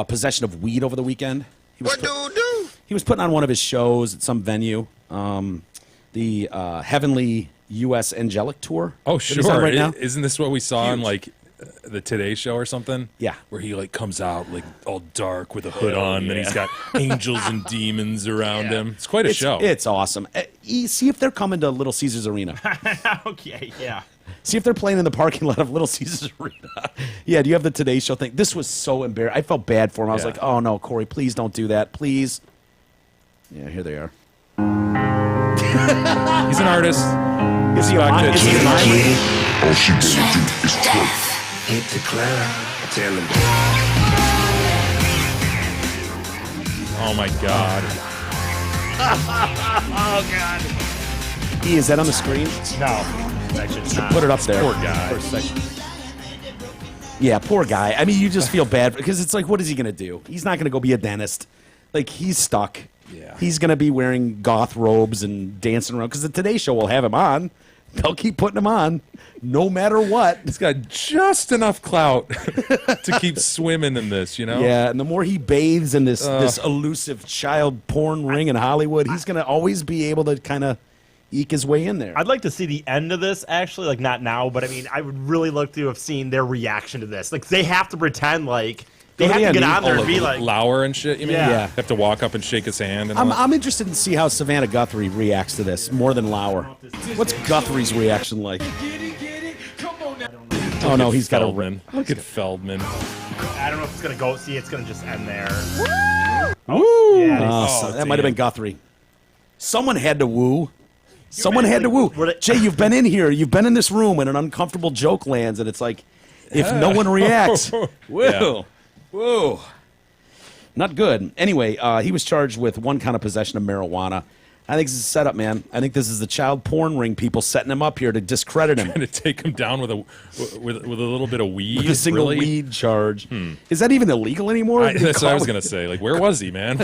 possession of weed over the weekend. He was putting on one of his shows at some venue, the Heavenly U.S. Angelic Tour. Oh, that he's on sure. right now. Isn't this what we saw on like the Today Show or something? Yeah. Where he like comes out like all dark with a hood on, and he's got angels and demons around him. It's quite a show. It's awesome. See if they're coming to Little Caesars Arena. Okay, yeah. See if they're playing in the parking lot of Little Caesars Arena. Yeah, do you have the Today Show thing? This was so embarrassing. I felt bad for him. I was like, oh, no, Corey, please don't do that. Please. Yeah, here they are. He's an artist. Is he a mime? All she gonna do is twerk. Hit the club. Tell him. Oh, my God. Oh, God. Is that on the screen? No. Actually, Should put it up there. Poor guy. For a second. Yeah, poor guy. I mean, you just feel bad because it's like, what is he going to do? He's not going to go be a dentist. Like, he's stuck. Yeah. He's going to be wearing goth robes and dancing around because the Today Show will have him on. They'll keep putting him on no matter what. He's got just enough clout to keep swimming in this, you know? Yeah, and the more he bathes in this elusive child porn ring in Hollywood, he's going to always be able to kind of eke his way in there. I'd like to see the end of this, actually, like not now, but I mean, I would really look to have seen their reaction to this. Like, they have to pretend like they have to get on there and be like Lauer and shit, you mean? Yeah. Have to walk up and shake his hand and I'm interested to see how Savannah Guthrie reacts to this more than Lauer. What's Guthrie's reaction like? Oh no, he's got a Feldman. Look at Feldman. I don't know if it's gonna go. See, it's gonna just end there. Woo! Yeah, That might have been Guthrie. Someone had to woo. Someone had to were woo. they- Jay, you've been in here. You've been in this room, and an uncomfortable joke lands, and it's like, if no one reacts, whoa, whoa, not good. Anyway, he was charged with one count of possession of marijuana. I think this is a setup, man. I think this is the child porn ring people setting him up here to discredit him. To take him down with a little bit of weed. With a single really? weed charge. Is that even illegal anymore? That's what I was gonna say. Like, where was he, man?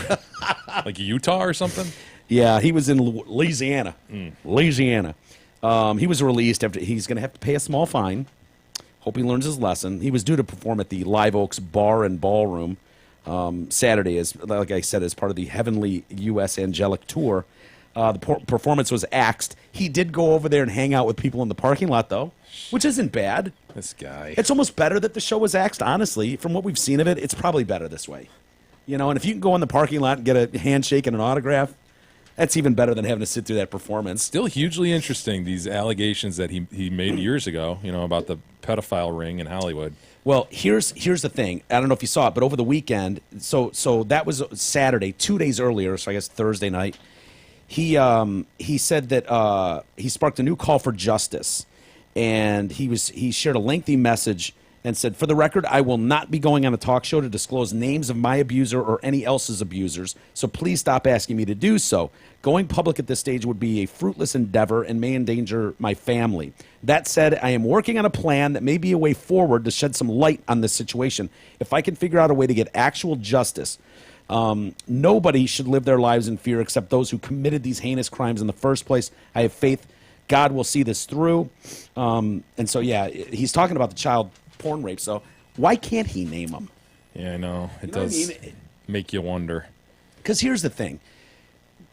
Like Utah or something? Yeah, he was in Louisiana. Louisiana. He was released after he's going to have to pay a small fine. Hope he learns his lesson. He was due to perform at the Live Oaks Bar and Ballroom Saturday, as like I said, as part of the Heavenly U.S. Angelic Tour. The performance was axed. He did go over there and hang out with people in the parking lot, though, which isn't bad. This guy. It's almost better that the show was axed, honestly. From what we've seen of it, it's probably better this way. You know, and if you can go in the parking lot and get a handshake and an autograph, that's even better than having to sit through that performance. Still hugely interesting, these allegations that he made years ago, about the pedophile ring in Hollywood. Well, here's the thing. I don't know if you saw it, but over the weekend, so that was Saturday, 2 days earlier, so I guess Thursday night, he said that he sparked a new call for justice, and he shared a lengthy message and said, "For the record, I will not be going on a talk show to disclose names of my abuser or any else's abusers, so please stop asking me to do so. Going public at this stage would be a fruitless endeavor and may endanger my family. That said, I am working on a plan that may be a way forward to shed some light on this situation. If I can figure out a way to get actual justice, nobody should live their lives in fear except those who committed these heinous crimes in the first place. I have faith God will see this through." And so, yeah, he's talking about the child porn rape, so why can't he name them? Yeah, I know. It You know what I does mean? make you wonder. Because here's the thing.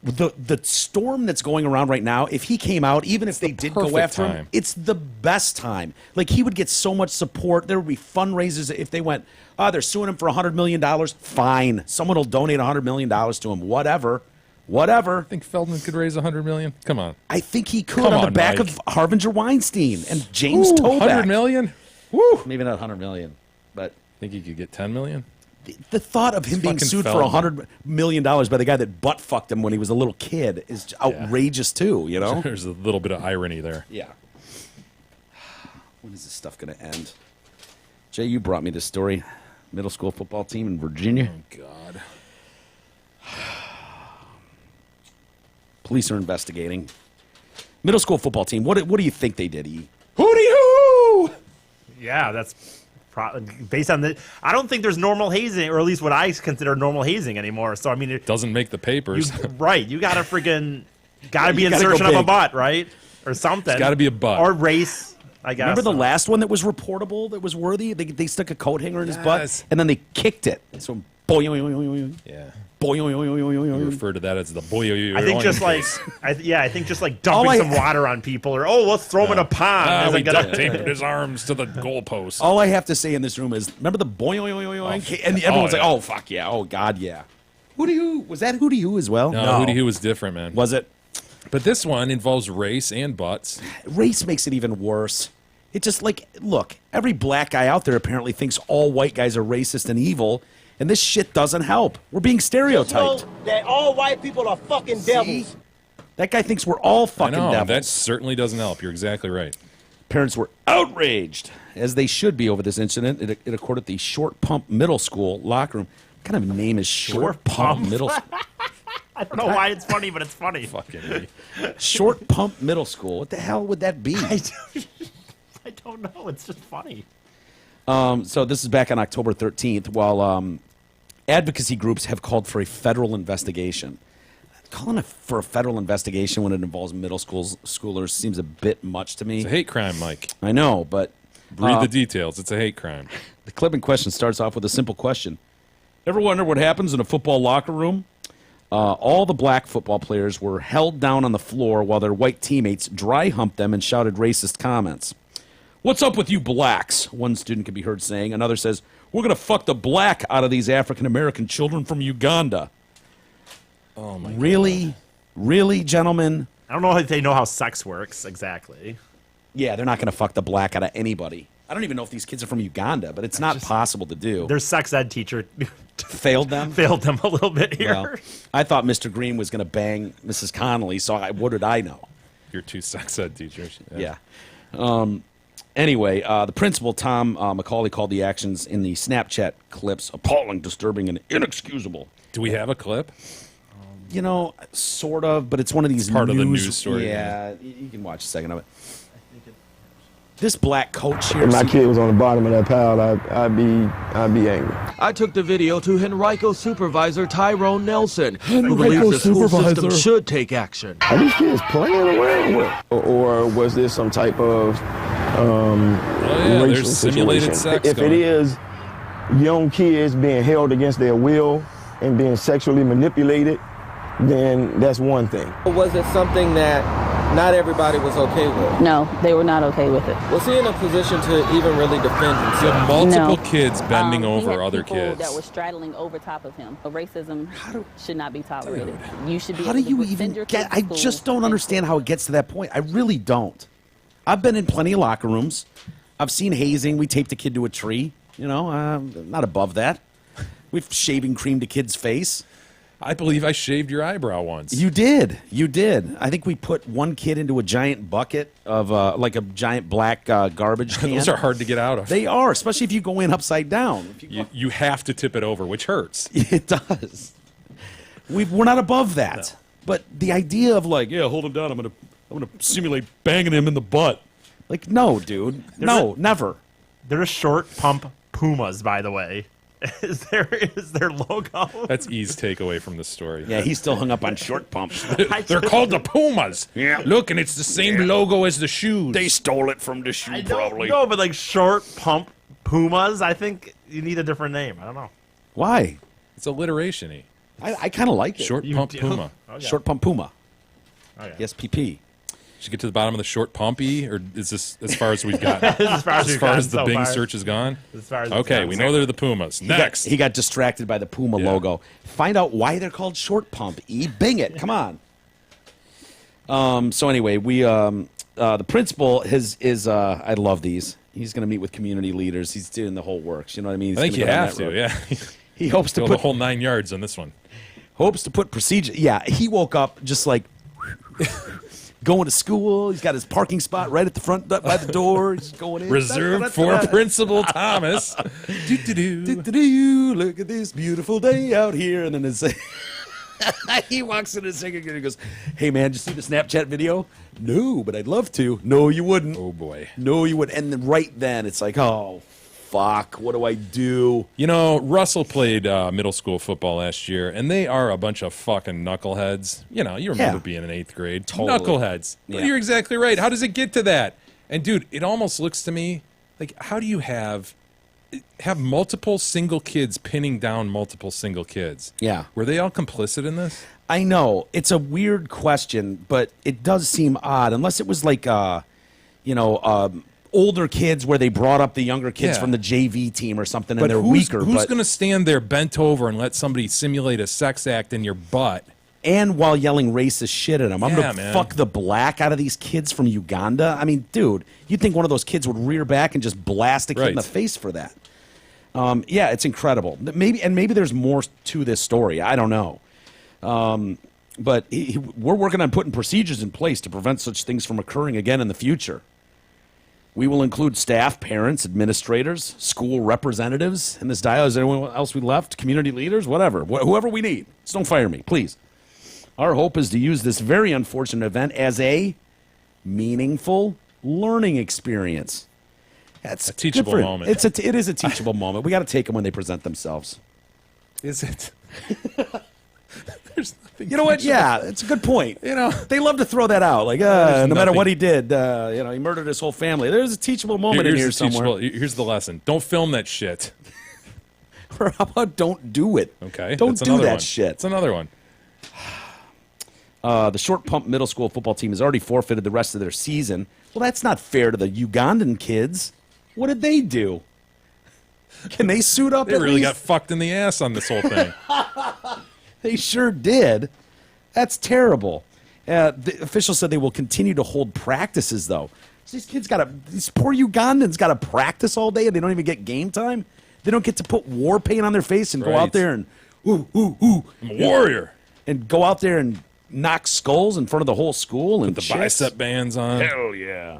The storm that's going around right now, if he came out, even if they did go perfect after him, time. it's the best time. Like, he would get so much support. There would be fundraisers if they went, they're suing him for $100 million. Fine. Someone will donate $100 million to him. Whatever. I think Feldman could raise $100 million. Come on. I think he could Come on the on, back Mike. of Harbinger Weinstein and James Toback. $100 million? Woo! Maybe not $100 million, but Think he could get $10 million? the thought of him being fucking sued Feldman. for $100 million by the guy that butt fucked him when he was a little kid is outrageous too, you know? There's a little bit of irony there. Yeah. When is this stuff going to end? Jay, you brought me this story. Middle school football team in Virginia. Oh, God. Police are investigating. Middle school football team. What do you think they did? Hooty-hoo! Yeah, that's based on the. I don't think there's normal hazing, or at least what I consider normal hazing anymore. So I mean, Doesn't make the papers. right? You gotta freaking gotta be You gotta go insertion of a big. butt, right, or something. It's gotta be a butt. or race. I guess. Remember the last one that was reportable, that was worthy? They stuck a coat hanger in his butt, Yes. and then they kicked it. So, boing, Yeah. boing. We refer to that as the boy. I think just like, I think just like dumping All some water on people, or let's throw them in a pond. we isn't gonna- duct taped his arms to the goalpost. All I have to say in this room is, remember the boing, and everyone's yeah. like, oh, fuck yeah, oh, God, yeah. Hooty-hoo. Was that hooty-hoo as well? No, Hootie Hoo was different, man. Was it? But this one involves race and butts. Race makes it even worse. It just, like, look, every black guy out there apparently thinks all white guys are racist and evil, and this shit doesn't help. We're being stereotyped. That all white people are fucking devils. That guy thinks we're all I fucking know, devils. that certainly doesn't help. You're exactly right. Parents were outraged, as they should be, over this incident. It occurred at the Short Pump Middle School locker room. What kind of name is Short Pump Middle School? I don't know why it's funny, but it's funny. Fucking me. Short Pump Middle School. What the hell would that be? I don't know. It's just funny. So this is back on October 13th, while advocacy groups have called for a federal investigation. Calling for a federal investigation when it involves middle schoolers seems a bit much to me. It's a hate crime, Mike. I know, but Read the details. It's a hate crime. the clip in question starts off with a simple question. Ever wonder what happens in a football locker room? All the black football players were held down on the floor while their white teammates dry humped them and shouted racist comments. What's up with you blacks? One student can be heard saying. Another says, we're going to fuck the black out of these African-American children from Uganda. Oh, my Really? Really, gentlemen? I don't know if they know how sex works exactly. Yeah, they're not going to fuck the black out of anybody. I don't even know if these kids are from Uganda, but it's not possible to do. Their sex ed teacher Failed them? failed them a little bit here. Well, I thought Mr. Green was going to bang Mrs. Connolly, so what did I know? Your two sex ed teachers. Yeah. Anyway, the principal, Tom McCauley, called the actions in the Snapchat clips appalling, disturbing, and inexcusable. Do we have a clip? You know, sort of, but it's one of these part of the news story, Yeah, you can watch a second of it. This black coach here. If my kid was on the bottom of that pile, I'd be angry. I took the video to Henrico supervisor Tyrone Nelson, who believes the school system should take action. Are these kids playing around with? Or was this some type of racial there's simulated situation? sex If going. it is young kids being held against their will and being sexually manipulated, then that's one thing. Was it something that not everybody was okay with. No, they were not okay with it. Was he in a position to even really defend You himself? have multiple No. kids bending He over had other people kids. that were straddling over top of him. Racism should not be tolerated. You should be How do able to you defend even your get? kids I in school just don't and- understand how it gets to that point. I really don't. I've been in plenty of locker rooms. I've seen hazing. We taped a kid to a tree. You know, not above that. We've shaving creamed a kid's face. I believe I shaved your eyebrow once. You did. You did. I think we put one kid into a giant bucket of like a giant black garbage can. Those are hard to get out of. They are, especially if you go in upside down. If you You have to tip it over, which hurts. It does. We're not above that. No. But the idea of like, yeah, hold him down. I'm gonna simulate banging him in the butt. Like, no, dude. No, never. They're short pump Pumas, by the way. Is their logo? That's E's takeaway from the story. Yeah, he's still hung up on short pumps. They're called the Pumas. Yeah. Look, and it's the same logo as the shoes. They stole it from the shoe, I probably. don't know, but like short pump Pumas, I think you need a different name. I don't know. Why? It's alliteration-y. I kind of like it. Short You pump do? Puma. Okay. Short pump Puma. Okay. Yes, PP. Should get to the bottom of the short pumpy, or is this as far as we've gotten? As far as we've gotten the so Bing far. search has gone? As far as it's Okay, gone. we know they're the Pumas. Next. He got distracted by the Puma Yeah. logo. Find out why they're called short pump. Bing it. Come on. So anyway, we the principal is I love these. He's going to meet with community leaders. He's doing the whole works. You know what I mean? He's I think gonna you go down have that to, road. yeah. He hopes to Go put the whole 9 yards on this one. procedure. Yeah, he woke up just like going to school. He's got his parking spot right at the front by the door. He's going in. Reserved for Principal Thomas. Do-do-do. Look at this beautiful day out here. And then it's he walks in a second and he goes, "Hey man, did you see the Snapchat video?" "No, but I'd love to." "No, you wouldn't." Oh, boy. "No, you wouldn't." And then right then it's like, oh, fuck, what do I do? You know, Russell played middle school football last year, and they are a bunch of fucking knuckleheads. You know, you remember Yeah. being in 8th grade. Totally. Knuckleheads. Yeah. You're exactly right. How does it get to that? And, dude, it almost looks to me like, how do you have multiple single kids pinning down multiple single kids? Yeah. Were they all complicit in this? I know. It's a weird question, but it does seem odd, unless it was like, older kids where they brought up the younger kids Yeah. from the JV team or something, But and they're weaker. Who's but going to stand there bent over and let somebody simulate a sex act in your butt? and while yelling racist shit at them, I'm Yeah, gonna man. fuck the black out of these kids from Uganda. I mean, dude, you'd think one of those kids would rear back and just blast a kid in Right. the face for that. Yeah, it's incredible. Maybe there's more to this story. I don't know. But we're working on putting procedures in place to prevent such things from occurring again in the future. We will include staff, parents, administrators, school representatives in this dialogue. Is there anyone else we left? Community leaders? Whatever. Whoever we need. Just don't fire me, please. Our hope is to use this very unfortunate event as a meaningful learning experience. That's A teachable good for- moment. It is a teachable moment. We got to take them when they present themselves. Is it? There's nothing. You know what? teachable. Yeah, it's a good point. You know, They love to throw that out, like There's no matter nothing- what he did, he murdered his whole family. There's a teachable moment in here the somewhere. Here's the lesson. Don't film that shit. Or how about don't do it? Okay. Don't that's do another that one. shit. It's another one. The short pump middle school football team has already forfeited the rest of their season. Well, that's not fair to the Ugandan kids. What did they do? Can they suit up? They at really least? got fucked in the ass on this whole thing. They sure did. That's terrible. The officials said they will continue to hold practices, though. So these poor Ugandans got to practice all day, and they don't even get game time. They don't get to put war paint on their face and go Right. out there and ooh, I'm a warrior. and go out there and knock skulls in front of the whole school and The chicks. bicep bands on. Hell yeah.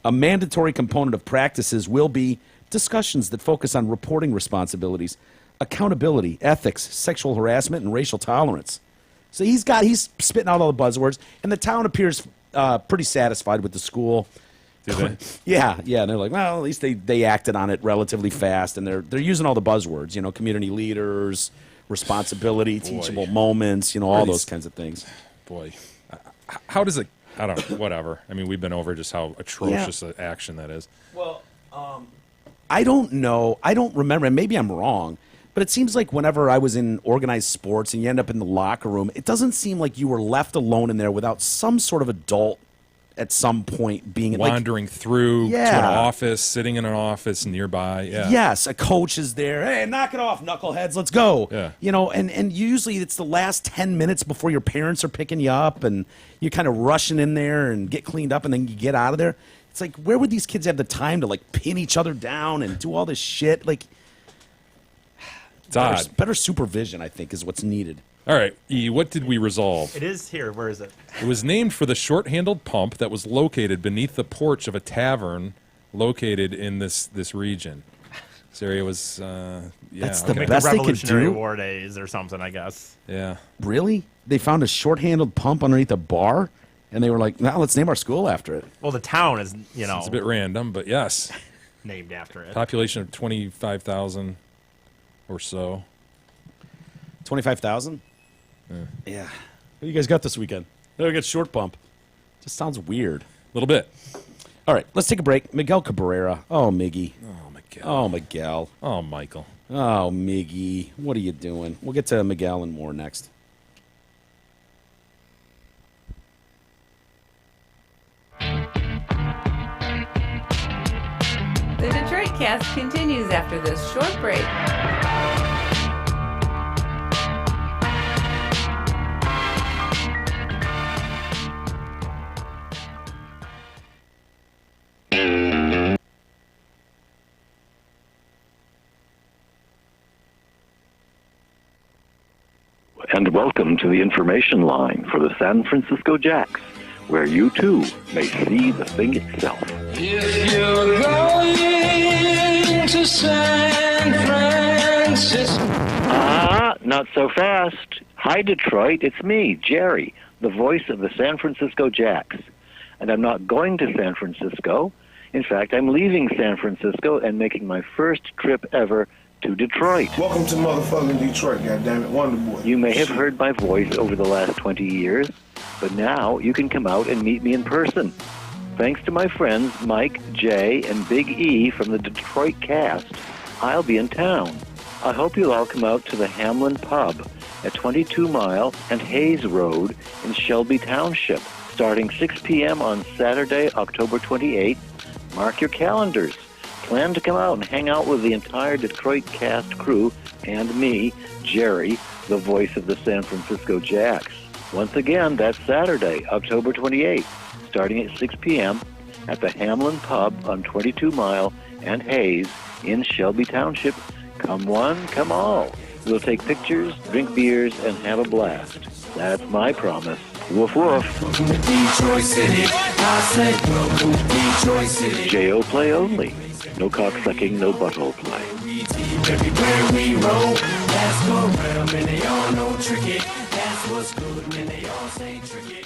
A mandatory component of practices will be discussions that focus on reporting responsibilities, accountability, ethics, sexual harassment, and racial tolerance. So he's spitting out all the buzzwords, and the town appears pretty satisfied with the school. Do they? Yeah, and they're like, well, at least they acted on it relatively fast, and they're using all the buzzwords, community leaders, responsibility, teachable moments, all Are those these- kinds of things. Boy, how does it? I don't know. Whatever. I mean, we've been over just how atrocious an action that is. Well, I don't know. I don't remember, and maybe I'm wrong, but it seems like whenever I was in organized sports and you end up in the locker room, it doesn't seem like you were left alone in there without some sort of adult at some point being wandering through to an Yeah. office, sitting in an office nearby. Yeah. Yes, a coach is there. Hey, knock it off, knuckleheads. Let's go. Yeah. You know, and usually it's the last 10 minutes before your parents are picking you up and you're kind of rushing in there and get cleaned up and then you get out of there. It's like, where would these kids have the time to like pin each other down and do all this shit? Like, It's odd. better supervision, I think, is what's needed. All right, E, what did we resolve? It is here. Where is it? It was named for the short-handled pump that was located beneath the porch of a tavern located in this region. This area was, That's the Like best the they could Revolutionary do? War days or something, I guess. Yeah. Really? They found a short-handled pump underneath a bar, and they were like, "Now let's name our school after it." Well, the town is, It's a bit random, but yes. named after it. Population of 25,000 or so. 25,000? Yeah. What do you guys got this weekend? Oh, we got short pump. Just sounds weird. A little bit. All right, let's take a break. Miguel Cabrera. Oh, Miggy. Oh, Miguel. Oh, Miguel. Oh, Michael. Oh, Miggy. What are you doing? We'll get to Miguel and more next. The Detroit Cast continues after this short break. And welcome to the information line for the San Francisco Jacks, where you too may see the thing itself. If you're going to San Francisco. Not so fast. Hi, Detroit. It's me, Jerry, the voice of the San Francisco Jacks. And I'm not going to San Francisco. In fact, I'm leaving San Francisco and making my first trip ever to Detroit. Welcome to motherfucking Detroit, goddammit, Wonder Boy. You may have heard my voice over the last 20 years, but now you can come out and meet me in person. Thanks to my friends Mike, Jay, and Big E from the Detroit Cast, I'll be in town. I hope you'll all come out to the Hamlin Pub at 22 Mile and Hayes Road in Shelby Township, starting 6 p.m. on Saturday, October 28th. Mark your calendars. Plan to come out and hang out with the entire Detroit Cast crew and me, Jerry, the voice of the San Francisco Jacks. Once again, that's Saturday, October 28th, starting at 6 p.m. at the Hamlin Pub on 22 Mile and Hayes in Shelby Township. Come one, come all. We'll take pictures, drink beers, and have a blast. That's my promise. Woof woof. Detroit City. I said welcome to Detroit City. J.O. play only. No cocksucking, no butthole play. Everywhere we roll, that's go round, and they all know tricky. That's what's good when they all say tricky.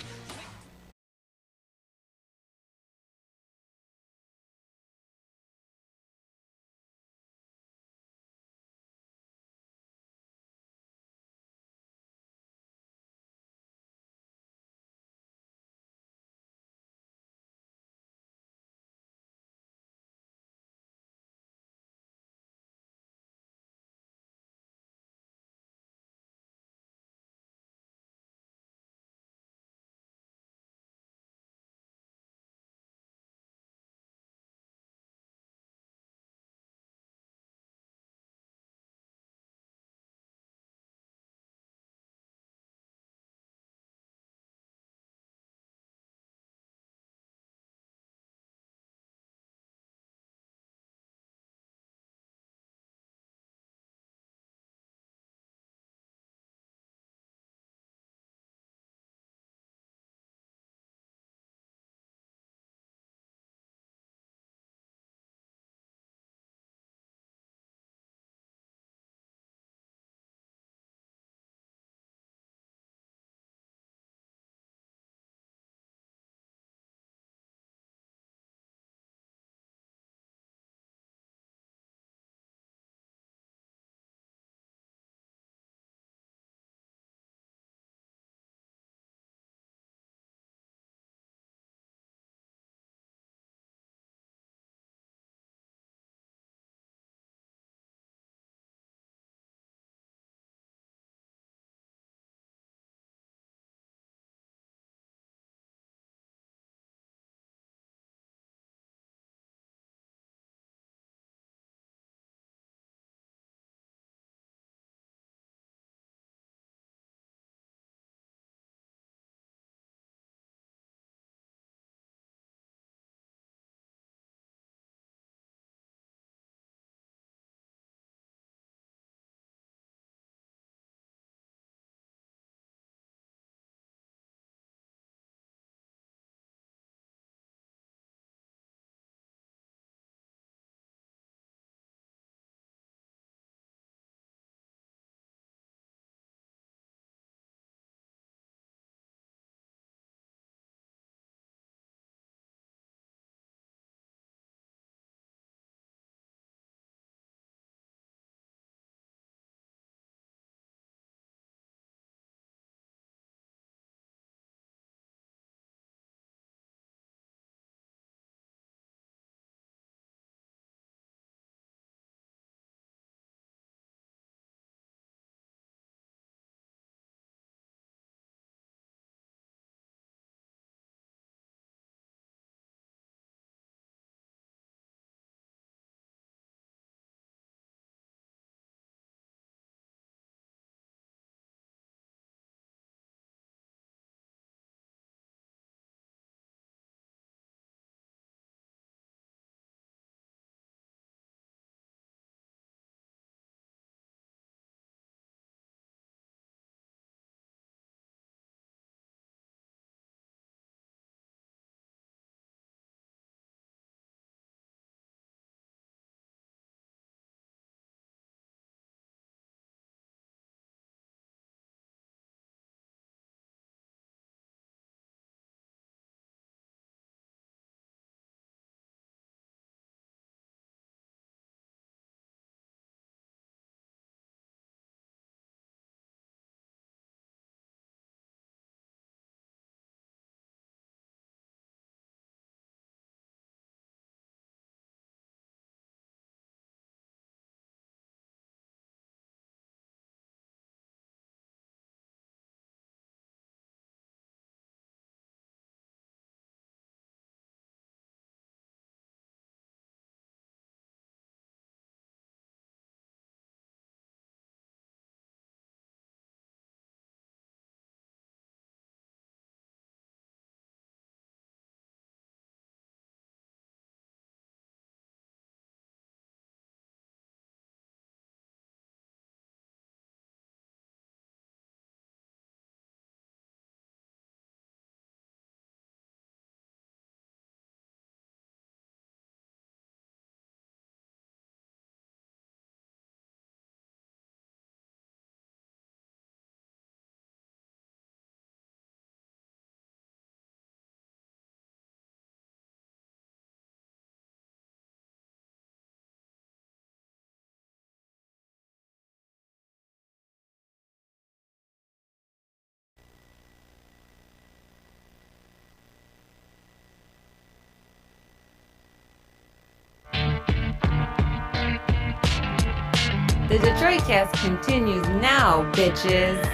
The Detroit Cast continues now, bitches.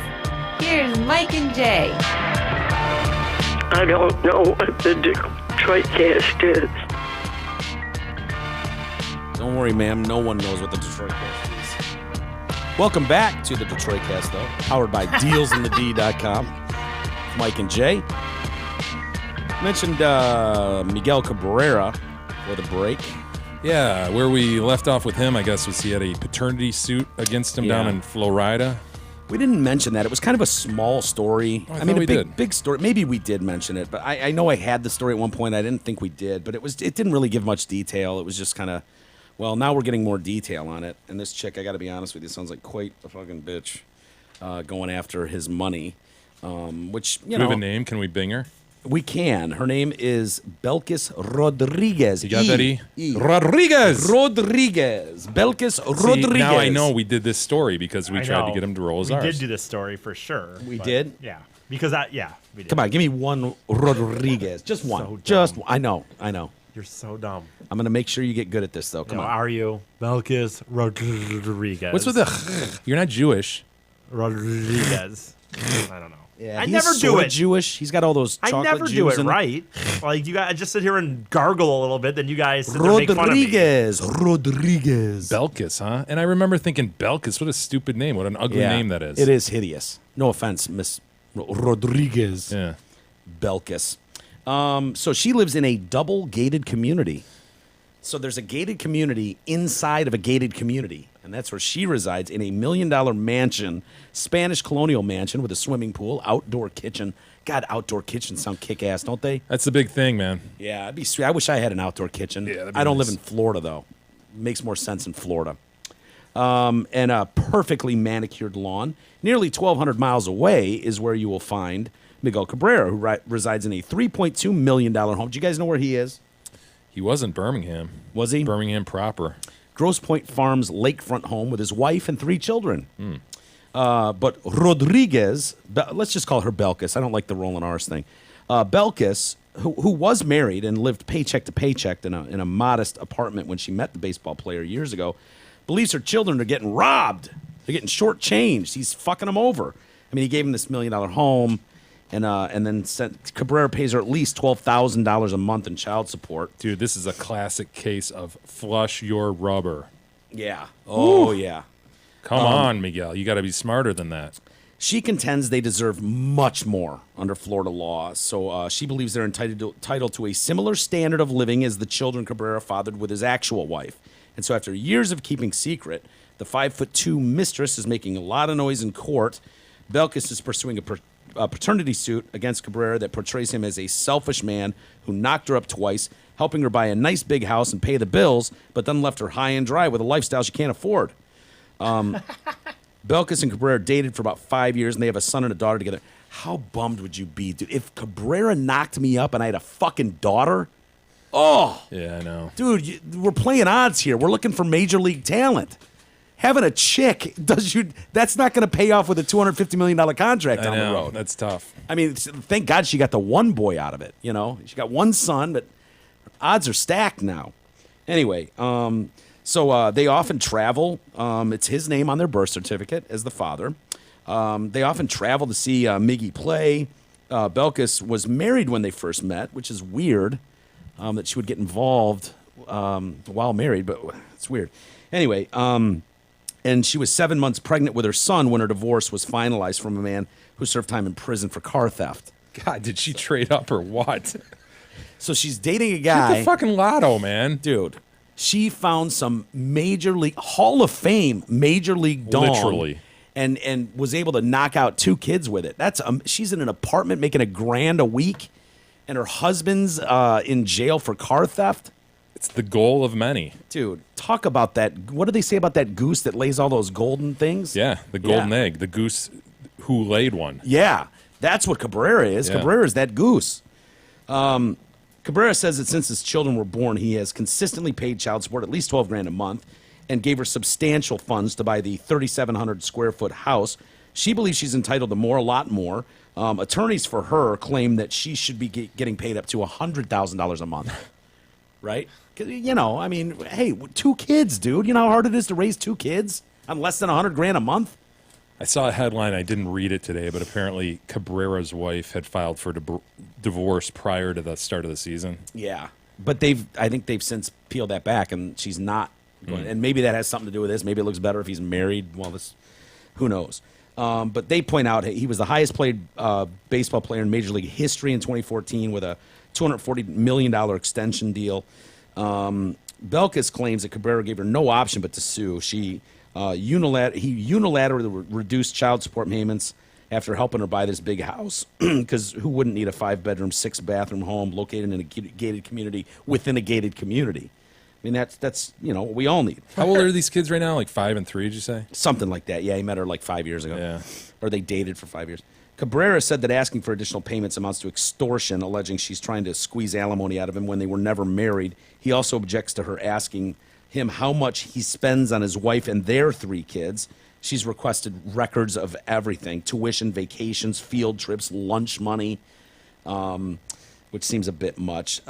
Here's Mike and Jay. I don't know what the Detroit Cast is. Don't worry, ma'am. No one knows what the Detroit Cast is. Welcome back to the Detroit Cast, though, powered by DealsInTheD.com. Mike and Jay. Mentioned Miguel Cabrera for the break. Yeah, where we left off with him, I guess, was he had a paternity suit against him down in Florida. We didn't mention that. It was kind of a small story. I mean, a big story. Maybe we did mention it, but I know I had the story at one point. I didn't think we did, but it didn't really give much detail. It was just kind of, well, now we're getting more detail on it. And this chick, I got to be honest with you, sounds like quite a fucking bitch going after his money, which, you know. Do we have a name? Can we bing her? We can. Her name is Belkis Rodriguez. You got that E? Rodriguez! Belkis Rodriguez. Now I know we did this story because we tried to get him to roll his R's. We did do this story for sure. We did? Yeah. Because we did. Come on, give me one Rodriguez. Just one. So Just one. I know. You're so dumb. I'm going to make sure you get good at this, though. Come on. Are you? Belkis Rodriguez. What's with the You're not Jewish. Rodriguez. I don't know. Yeah, I he's never do sorta it. Jewish. He's got all those chocolate I never do Jews it in right. Like, you guys just sit here and gargle a little bit, then you guys sit there and make fun of me. Rodriguez. Belkis, huh? And I remember thinking, Belkis, what a stupid name. What an ugly name that is. It is hideous. No offense, Miss Rodriguez. Yeah. Belkis. So she lives in a double gated community. So there's a gated community inside of a gated community. And that's where she resides, in a $1 million mansion, Spanish colonial mansion with a swimming pool, outdoor kitchen. God, outdoor kitchens sound kick-ass, don't they? That's the big thing, man. Yeah, it'd be sweet. I wish I had an outdoor kitchen. Yeah, that'd be I don't nice. live in Florida, though. Makes more sense in Florida. And a perfectly manicured lawn. Nearly 1,200 miles away is where you will find Miguel Cabrera, who resides in a $3.2 million home. Do you guys know where he is? He was in Birmingham. Was he? Birmingham proper. Grosse Pointe Farms lakefront home with his wife and 3 children. But Rodriguez, let's just call her Belkis. I don't like the Roland R's thing. Belkis, who was married and lived paycheck to paycheck in a modest apartment when she met the baseball player years ago, believes her children are getting robbed. They're getting shortchanged. He's fucking them over. I mean, he gave him this $1 million home, and then Cabrera pays her at least $12,000 a month in child support. Dude, this is a classic case of flush your rubber. Yeah. Oh, yeah. Come on, Miguel. You got to be smarter than that. She contends they deserve much more under Florida law, so she believes they're entitled to a similar standard of living as the children Cabrera fathered with his actual wife. And so after years of keeping secret, the 5'2" mistress is making a lot of noise in court. Belkis is pursuing a paternity suit against Cabrera that portrays him as a selfish man who knocked her up twice, helping her buy a nice big house and pay the bills, but then left her high and dry with a lifestyle she can't afford. Belkis and Cabrera dated for about 5 years, and they have a son and a daughter together. How bummed would you be, dude? If Cabrera knocked me up and I had a fucking daughter? Oh! Yeah, I know. Dude, we're playing odds here. We're looking for major league talent. Having a chick that's not going to pay off with a $250 million contract down the road. That's tough. I mean, thank God she got the one boy out of it, you know? She got one son, but odds are stacked now. Anyway, so they often travel. It's his name on their birth certificate as the father. They often travel to see Miggy play. Belkis was married when they first met, which is weird that she would get involved while married, but it's weird. Anyway, and she was 7 months pregnant with her son when her divorce was finalized from a man who served time in prison for car theft. God, did she trade up or what? So she's dating a guy. Hit the fucking lotto, man. Dude, she found some major league, Hall of Fame major league dong. Literally. And was able to knock out 2 kids with it. She's in an apartment making $1,000 a week, and her husband's in jail for car theft. It's the goal of many. Dude, talk about that. What do they say about that goose that lays all those golden things? Yeah, the golden egg. The goose who laid one. Yeah, that's what Cabrera is. Yeah. Cabrera is that goose. Cabrera says that since his children were born, he has consistently paid child support at least $12,000 a month and gave her substantial funds to buy the 3,700 square foot house. She believes she's entitled to more, a lot more. Attorneys for her claim that she should be getting paid up to $100,000 a month. Right? 'Cause, you know, I mean, hey, 2 kids, dude. You know how hard it is to raise 2 kids? on less than $100,000 a month. I saw a headline. I didn't read it today, but apparently Cabrera's wife had filed for divorce prior to the start of the season. Yeah, but I think they've since peeled that back, and she's not. And maybe that has something to do with this. Maybe it looks better if he's married. Well, who knows? But they point out he was the highest paid baseball player in Major League history in 2014 with a $240 million extension deal. Belkis claims that Cabrera gave her no option but to sue. He unilaterally reduced child support payments after helping her buy this big house, because who wouldn't need a 5-bedroom, 6-bathroom home located in a gated community within a gated community? I mean, that's what we all need. How old are these kids right now? Like 5 and 3, did you say? Something like that. Yeah, he met her like 5 years ago. Yeah. Or they dated for 5 years. Cabrera said that asking for additional payments amounts to extortion, alleging she's trying to squeeze alimony out of him when they were never married. He also objects to her asking him how much he spends on his wife and their 3 kids. She's requested records of everything: tuition, vacations, field trips, lunch money, which seems a bit much.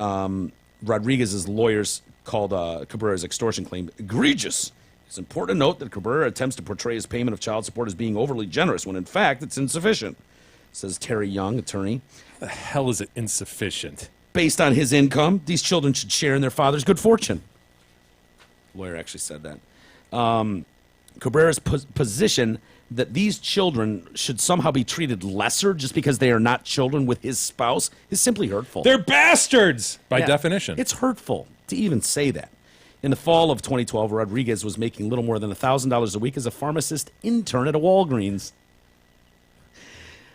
Rodriguez's lawyers called Cabrera's extortion claim egregious. It's important to note that Cabrera attempts to portray his payment of child support as being overly generous, when in fact it's insufficient, says Terry Young, attorney. The hell is it insufficient? Based on his income, these children should share in their father's good fortune. The lawyer actually said that. Cabrera's position that these children should somehow be treated lesser just because they are not children with his spouse is simply hurtful. They're bastards by definition. It's hurtful to even say that. In the fall of 2012, Rodriguez was making little more than $1,000 a week as a pharmacist intern at a Walgreens.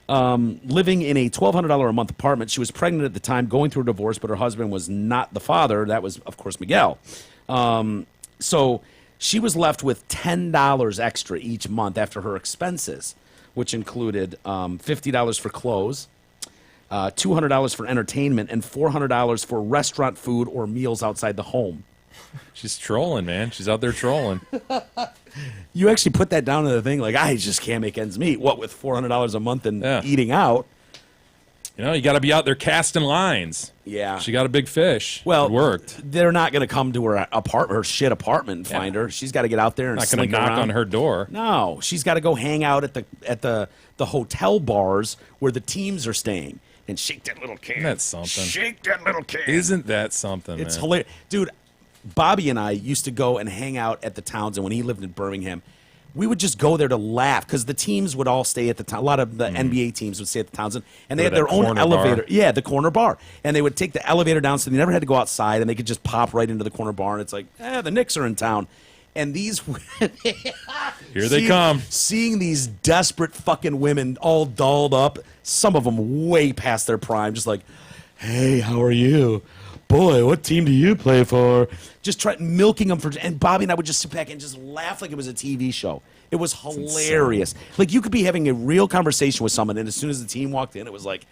Living in a $1,200 a month apartment. She was pregnant at the time, going through a divorce, but her husband was not the father. That was, of course, Miguel. So she was left with $10 extra each month after her expenses, which included $50 for clothes, $200 for entertainment, and $400 for restaurant food or meals outside the home. She's trolling, man. She's out there trolling. You actually put that down to the thing, like, I just can't make ends meet. What, with $400 a month and eating out? You got to be out there casting lines. Yeah. She got a big fish. Well, it worked. They're not going to come to her shit apartment and find her. She's got to get out there and not going to knock on her door. No, she's got to go hang out at the hotel bars where the teams are staying and shake that little can. Isn't that something? Shake that little can. Isn't that something, It's man? hilarious. Dude, Bobby and I used to go and hang out at the Townsend when he lived in Birmingham. We would just go there to laugh because the teams would all stay at the town. A lot of the NBA teams would stay at the Townsend, and they had their own elevator. Yeah, the corner bar, and they would take the elevator down, so they never had to go outside, and they could just pop right into the corner bar. And it's like, the Knicks are in town, and these here they come. Seeing these desperate fucking women all dolled up, some of them way past their prime, just like, hey, how are you? Boy, what team do you play for? Just milking them for, and Bobby and I would just sit back and just laugh like it was a TV show. It was hilarious. Like, you could be having a real conversation with someone, and as soon as the team walked in, it was like,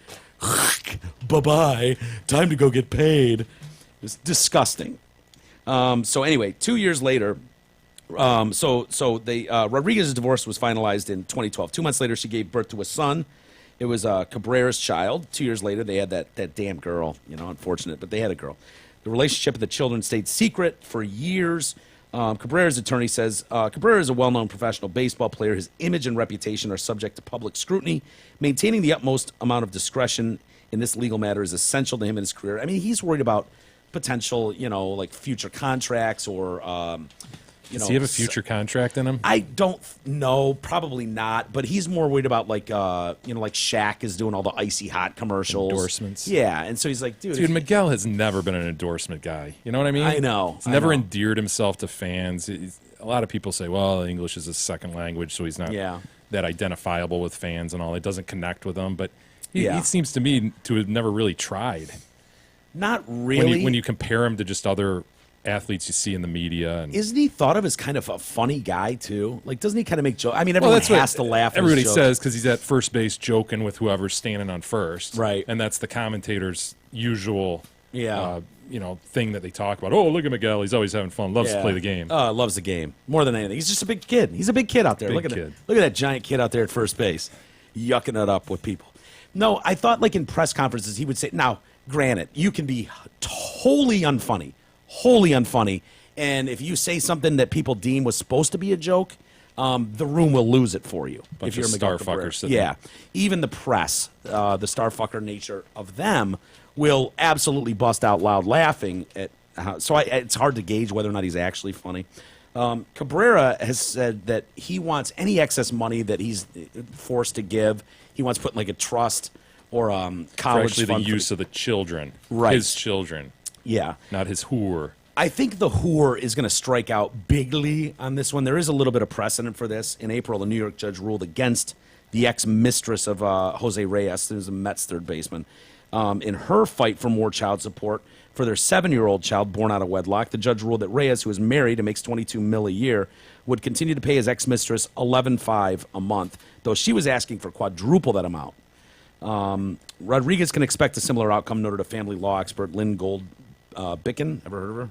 bye-bye, time to go get paid. It was disgusting. So anyway, 2 years later, Rodriguez's divorce was finalized in 2012. 2 months later, she gave birth to a son. It was Cabrera's child. 2 years later, they had that damn girl. Unfortunate, but they had a girl. The relationship of the children stayed secret for years. Cabrera's attorney says Cabrera is a well-known professional baseball player. His image and reputation are subject to public scrutiny. Maintaining the utmost amount of discretion in this legal matter is essential to him in his career. I mean, he's worried about potential, like future contracts or... Does he have a future contract in him? I don't know. Probably not. But he's more worried about like Shaq is doing all the icy hot commercials, endorsements. Yeah, and so he's like, dude, Miguel has never been an endorsement guy. You know what I mean? I know. He's never endeared himself to fans. A lot of people say, well, English is a second language, so he's not that identifiable with fans and all. It doesn't connect with them. But he seems to me to have never really tried. Not really. When you compare him to just other athletes you see in the media. And isn't he thought of as kind of a funny guy, too? Like, doesn't he kind of make jokes? I mean, everyone has to laugh at everybody his says because he's at first base joking with whoever's standing on first. Right. And that's the commentator's usual thing that they talk about. Oh, look at Miguel. He's always having fun. Loves to play the game. Loves the game. More than anything. He's just a big kid. He's a big kid out there. Look at that giant kid out there at first base. Yucking it up with people. No, I thought like in press conferences he would say, now, granted, you can be wholly unfunny. And if you say something that people deem was supposed to be a joke, the room will lose it for you. Bunch if you're of Miguel star Cabrera. fuckers sitting Yeah. Even the press, the star fucker nature of them will absolutely bust out loud laughing at how. So it's hard to gauge whether or not he's actually funny. Cabrera has said that he wants any excess money that he's forced to give. He wants put in like a trust or college For actually fund the use of the children. Right. His children. Yeah. Not his whore. I think the whore is going to strike out bigly on this one. There is a little bit of precedent for this. In April, a New York judge ruled against the ex-mistress of Jose Reyes, who's a Mets third baseman, in her fight for more child support for their 7-year-old child born out of wedlock. The judge ruled that Reyes, who is married and makes $22 million a year, would continue to pay his ex-mistress $11,500 a month, though she was asking for quadruple that amount. Rodriguez can expect a similar outcome, noted a family law expert, Lynn Bicken. Ever heard of her?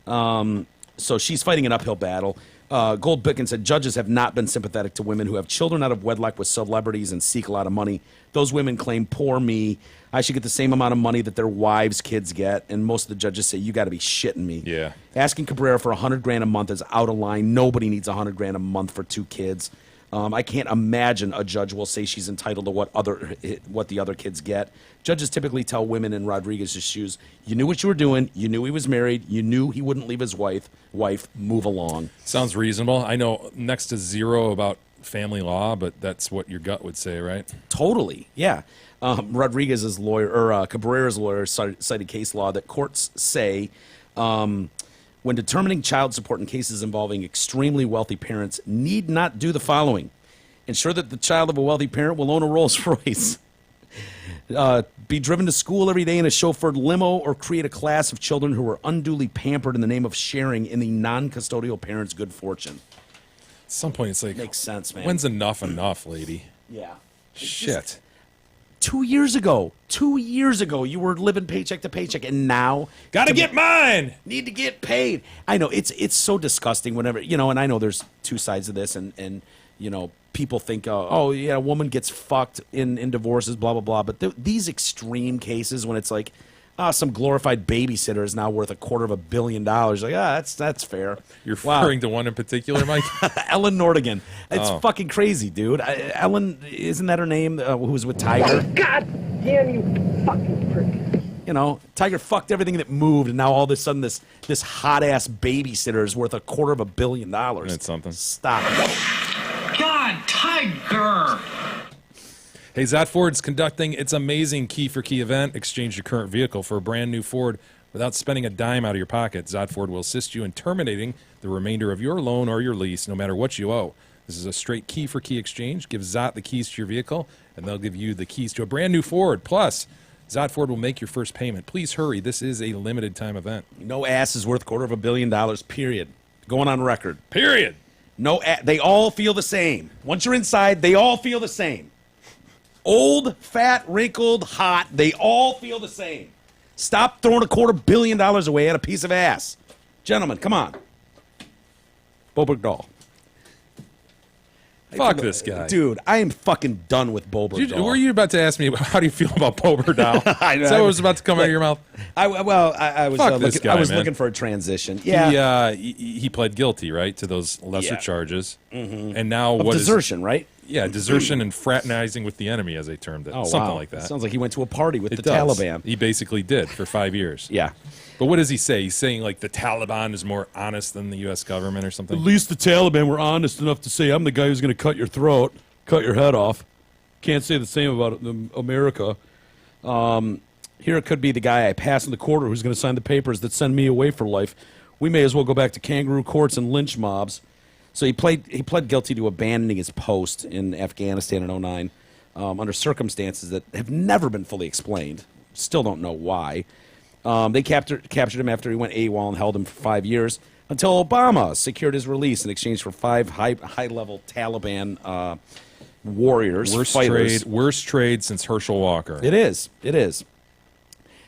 No. So she's fighting an uphill battle. Gold Bicken said judges have not been sympathetic to women who have children out of wedlock with celebrities and seek a lot of money. Those women claim, poor me, I should get the same amount of money that their wives' kids get. And most of the judges say, you got to be shitting me. Yeah. Asking Cabrera for $100,000 a month is out of line. Nobody needs $100,000 a month for 2 kids. I can't imagine a judge will say she's entitled to what the other kids get. Judges typically tell women in Rodriguez's shoes, you knew what you were doing, you knew he was married, you knew he wouldn't leave his wife, move along. Sounds reasonable. I know next to zero about family law, but that's what your gut would say, right? Totally, yeah. Rodriguez's lawyer, or Cabrera's lawyer, cited case law that courts say when determining child support in cases involving extremely wealthy parents need not do the following. Ensure that the child of a wealthy parent will own a Rolls Royce, be driven to school every day in a chauffeured limo, or create a class of children who are unduly pampered in the name of sharing in the non-custodial parent's good fortune. At some point, it's like, makes sense, man. When's enough, lady? Yeah. Shit. 2 years ago, you were living paycheck to paycheck, and now Gotta get mine. Need to get paid. I know it's so disgusting. Whenever and I know there's two sides of this, and people think, oh yeah, a woman gets fucked in divorces, blah blah blah. But these extreme cases when it's like, some glorified babysitter is now worth $250 million. Like, that's fair. You're referring to one in particular, Mike? Ellen Nordigan. It's fucking crazy, dude. Ellen, isn't that her name? Who was with Tiger? God damn you, fucking prick. Tiger fucked everything that moved, and now all of a sudden this hot ass babysitter is worth $250 million. That's something. Stop it. God, Tiger! Hey, Zot Ford's conducting its amazing Key for Key event. Exchange your current vehicle for a brand new Ford without spending a dime out of your pocket. Zot Ford will assist you in terminating the remainder of your loan or your lease, no matter what you owe. This is a straight Key for Key exchange. Give Zot the keys to your vehicle, and they'll give you the keys to a brand new Ford. Plus, Zot Ford will make your first payment. Please hurry. This is a limited time event. No ass is worth $250 million, period. Going on record. Period. No, they all feel the same. Once you're inside, they all feel the same. Old, fat, wrinkled, hot, they all feel the same. Stop throwing $250 million away at a piece of ass. Gentlemen, come on. Bo Bergdahl. Fuck this guy. Dude, I am fucking done with Bo Bergdahl. Were you about to ask me how do you feel about Bo Bergdahl? Is that what was about to come out of your mouth? I was Fuck this guy, I was man. looking for a transition. Yeah. He pled guilty, right, to those lesser charges. Mm-hmm. And now of desertion, right? Yeah, desertion and fraternizing with the enemy, as they termed it. Oh, Something wow. like that. Sounds like he went to a party with the does. Taliban. He basically did for 5 years. Yeah. But what does he say? He's saying like the Taliban is more honest than the U.S. government or something? At least the Taliban were honest enough to say, I'm the guy who's going to cut your throat, cut your head off. Can't say the same about America. Here it could be the guy I pass in the quarter who's going to sign the papers that send me away for life. We may as well go back to kangaroo courts and lynch mobs. So he pled guilty to abandoning his post in Afghanistan in 2009 under circumstances that have never been fully explained. Still don't know why. They captured him after he went AWOL and held him for 5 years until Obama secured his release in exchange for 5 high-level Taliban warriors, fighters. Worst trade since Herschel Walker. It is.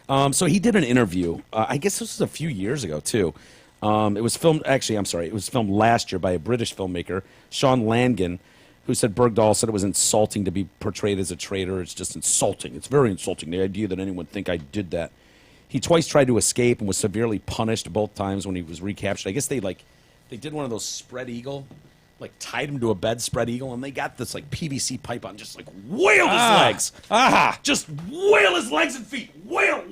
So he did an interview. I guess this was a few years ago, too. It was filmed last year by a British filmmaker, Sean Langan, who said Bergdahl said it was insulting to be portrayed as a traitor. It's just insulting. It's very insulting, the idea that anyone would think I did that. He twice tried to escape and was severely punished both times when he was recaptured. I guess they did one of those spread eagle like tied him to a bedspread eagle, and they got this like PVC pipe on, just like wailed his legs. Just wail his legs and feet. Wail.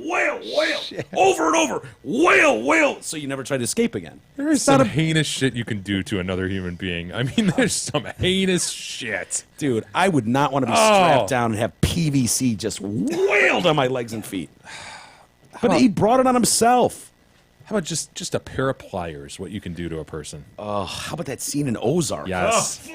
Shit. Over and over. Wail. So you never try to escape again. There is some heinous shit you can do to another human being. I mean, there's some heinous shit. Dude, I would not want to be strapped down and have PVC just wailed on my legs and feet. But he brought it on himself. How about just a pair of pliers, what you can do to a person? Oh, how about that scene in Ozark? Yes.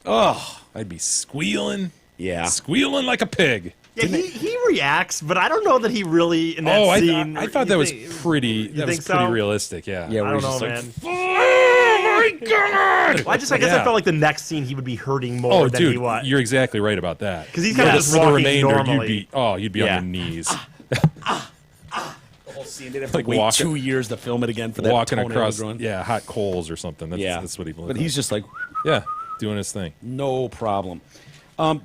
Oh, I'd be squealing. Yeah. Squealing like a pig. Yeah, he reacts, but I don't know that he really in that scene. I thought that was pretty. That was pretty so? realistic. Yeah. Yeah, I don't know, just man. Oh my God! Well, I guess I felt like the next scene he would be hurting more Oh, than dude, he was. you're exactly right about that. 'Cause he's kinda just for the walking remainder, normally. you'd be on your knees. The whole scene, they'd have to Like wait walking- 2 years to film it again for that walking toenail across, growing. hot coals or something. That's what he looked But like. he's just like, doing his thing. no problem.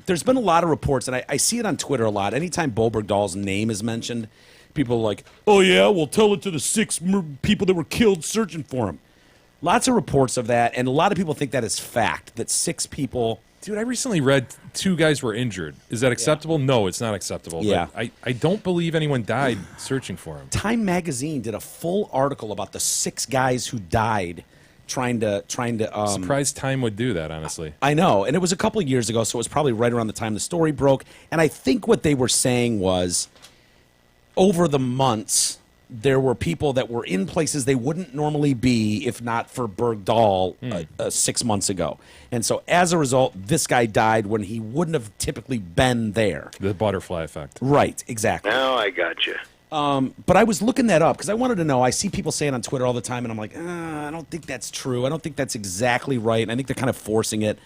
There's been a lot of reports, and I see it on Twitter a lot. Anytime Bo Bergdahl's name is mentioned, people are like, oh, yeah, well, tell it to the 6 people that were killed searching for him. Lots of reports of that, and a lot of people think that is fact, that 6 people... Dude, I recently read 2 guys were injured. Is that acceptable? No, it's not acceptable. Yeah. But I don't believe anyone died searching for him. Time Magazine did a full article about the 6 guys who died trying to Surprised Time would do that, honestly. I know, and it was a couple of years ago, so it was probably right around the time the story broke. And I think what they were saying was, over the months, there were people that were in places they wouldn't normally be if not for Bergdahl 6 months ago. And so as a result, this guy died when he wouldn't have typically been there. The butterfly effect. Right, exactly. Now I got you. But I was looking that up because I wanted to know. I see people saying on Twitter all the time, and I'm like, I don't think that's true. I don't think that's exactly right. And I think they're kind of forcing it.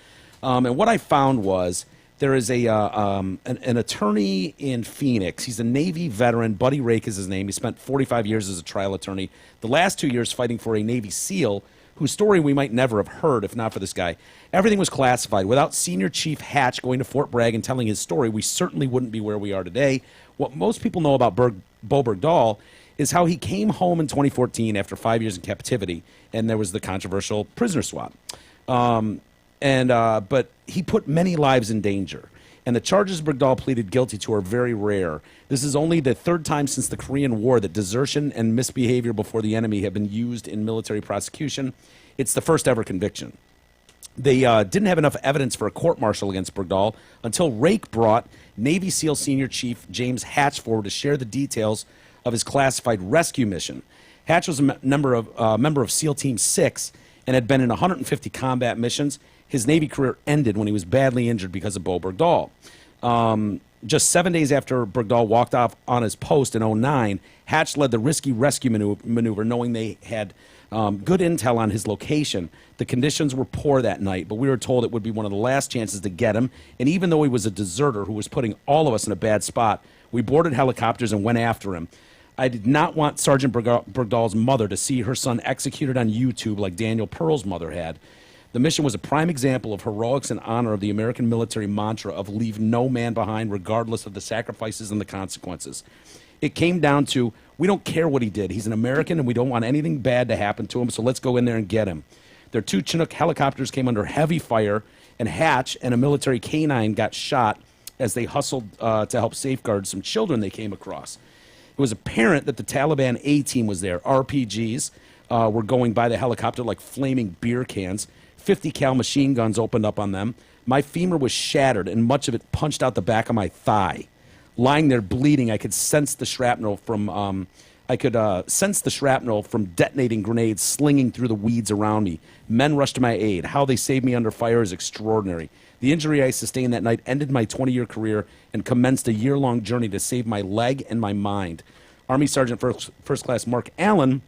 And what I found was there is an attorney in Phoenix. He's a Navy veteran. Buddy Rake is his name. He spent 45 years as a trial attorney. The last 2 years fighting for a Navy SEAL whose story we might never have heard if not for this guy. Everything was classified. Without Senior Chief Hatch going to Fort Bragg and telling his story, we certainly wouldn't be where we are today. What most people know about Bo Bergdahl is how he came home in 2014 after 5 years in captivity, and there was the controversial prisoner swap. But he put many lives in danger. And the charges Bergdahl pleaded guilty to are very rare. This is only the 3rd time since the Korean War that desertion and misbehavior before the enemy have been used in military prosecution. It's the first ever conviction. They didn't have enough evidence for a court-martial against Bergdahl until Rake brought Navy SEAL Senior Chief James Hatch forward to share the details of his classified rescue mission. Hatch was a member of SEAL Team 6 and had been in 150 combat missions. His Navy career ended when he was badly injured because of Bo Bergdahl. Just 7 days after Bergdahl walked off on his post in 2009, Hatch led the risky rescue maneuver, knowing they had good intel on his location. The conditions were poor that night, but we were told it would be one of the last chances to get him. And even though he was a deserter who was putting all of us in a bad spot, we boarded helicopters and went after him. I did not want Sergeant Bergdahl's mother to see her son executed on YouTube like Daniel Pearl's mother had. The mission was a prime example of heroics and honor of the American military mantra of leave no man behind regardless of the sacrifices and the consequences. It came down to, we don't care what he did. He's an American and we don't want anything bad to happen to him, so let's go in there and get him. Their 2 Chinook helicopters came under heavy fire, and Hatch and a military K-9 got shot as they hustled to help safeguard some children they came across. It was apparent that the Taliban A-team was there. RPGs were going by the helicopter like flaming beer cans. 50 cal machine guns opened up on them. My femur was shattered, and much of it punched out the back of my thigh. Lying there bleeding, I could sense the shrapnel from detonating grenades slinging through the weeds around me. Men rushed to my aid. How they saved me under fire is extraordinary. The injury I sustained that night ended my 20-year career and commenced a year-long journey to save my leg and my mind. Army Sergeant First Class Mark Allen,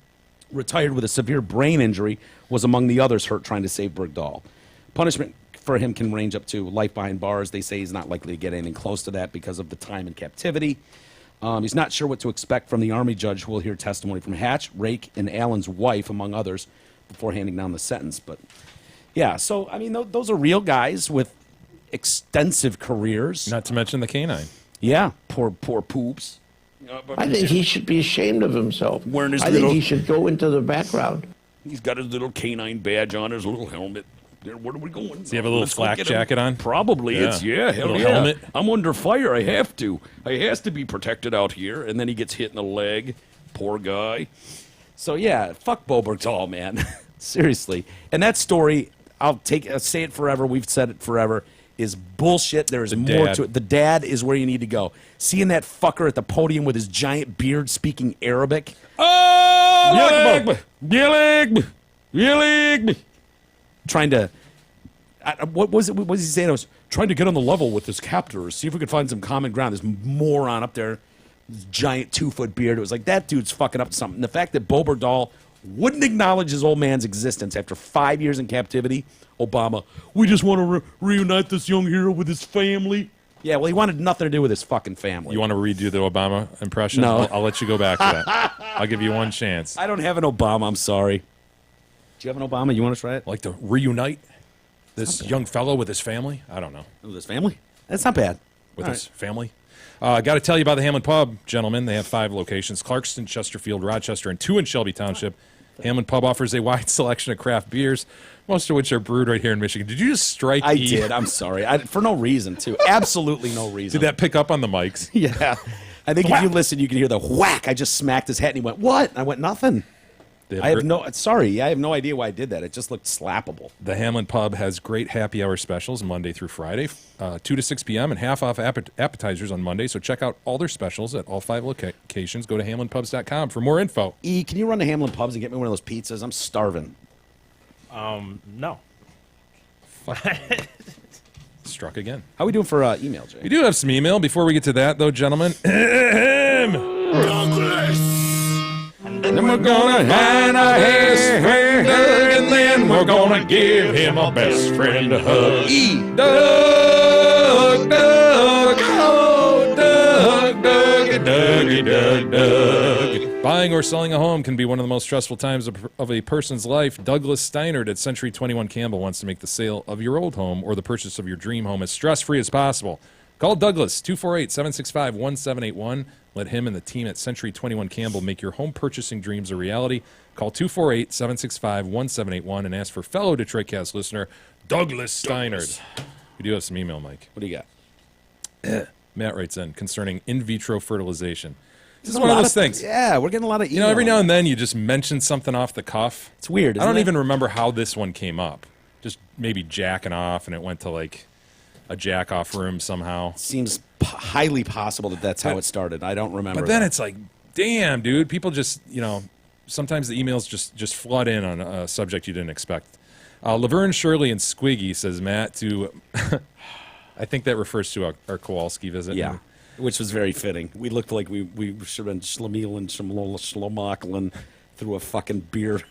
retired with a severe brain injury, was among the others hurt trying to save Bergdahl. Punishment for him can range up to life behind bars. They say he's not likely to get anything close to that because of the time in captivity. He's not sure what to expect from the Army judge who will hear testimony from Hatch, Rake, and Allen's wife, among others, before handing down the sentence. But, yeah, so, I mean, those are real guys with extensive careers. Not to mention the canine. Yeah, poor poops. I think he should be ashamed of himself. Wearing his I think he should go into the background. He's got his little canine badge on, his little helmet. Where are we going? Does he have a little Let's go flak get him. jacket on? Probably. Yeah. It's hell Little yeah. helmet. I'm under fire. I have to. I has to be protected out here. And then he gets hit in the leg. Poor guy. So yeah, fuck Bo Bergdahl, man. Seriously. And that story, I'll say it forever. We've said it forever. Is bullshit. There is more to it. The dad is where you need to go. Seeing that fucker at the podium with his giant beard speaking Arabic. Oh, Yelig! Trying to. What was it? What was he saying? I was trying to get on the level with his captors. See if we could find some common ground. This moron up there, this giant 2-foot beard. It was like, that dude's fucking up to something. The fact that Bo Bergdahl wouldn't acknowledge his old man's existence after 5 years in captivity. Obama, we just want to reunite this young hero with his family. Yeah, well, he wanted nothing to do with his fucking family. You want to redo the Obama impression? No. I'll let you go back to that. I'll give you one chance. I don't have an Obama. I'm sorry. Do you have an Obama? You want to try it? Like to reunite this young fellow with his family? I don't know. With his family? That's not bad. With All his family? Got to tell you about the Hamlin Pub, gentlemen. They have 5 locations: Clarkston, Chesterfield, Rochester, and 2 in Shelby Township. Hamlin Pub offers a wide selection of craft beers, most of which are brewed right here in Michigan. Did you just strike I E? did. I'm sorry. For no reason, too. Absolutely no reason. Did that pick up on the mics? Yeah. I think if you listen, you can hear the whack. I just smacked his head, and he went, what? And I went, nothing. I have no idea why I did that. It just looked slappable. The Hamlin Pub has great happy hour specials Monday through Friday, 2 to 6 p.m. and half off appetizers on Monday. So check out all their specials at all 5 locations. Go to hamlinpubs.com for more info. E, can you run to Hamlin Pubs and get me one of those pizzas? I'm starving. No. Struck again. How are we doing for email, Jay? We do have some email. Before we get to that, though, gentlemen. And we're gonna hand our best friend Doug, and then we're gonna give him a best friend a hug. Doug, Doug, oh, Doug, Doug. Buying or selling a home can be one of the most stressful times of a person's life. Douglas Steinert at Century 21 Campbell wants to make the sale of your old home or the purchase of your dream home as stress-free as possible. Call Douglas, 248-765-1781. Let him and the team at Century 21 Campbell make your home purchasing dreams a reality. Call 248-765-1781 and ask for fellow Detroit Cast listener Douglas Steinert. We do have some email, Mike. What do you got? Matt writes in concerning in vitro fertilization. This is one of those things. Yeah, we're getting a lot of email. You know, every now and then you just mention something off the cuff. It's weird, I don't even remember how this one came up. Just maybe jacking off, and it went to like a jack-off room somehow. Seems highly possible that that's how it started. I don't remember. But then it's like, damn, dude. People just, sometimes the emails just flood in on a subject you didn't expect. Laverne Shirley and Squiggy, says Matt, to... I think that refers to our Kowalski visit. Yeah, which was very fitting. We looked like we should have been Schlemiel and Schlomaklen through a fucking beer.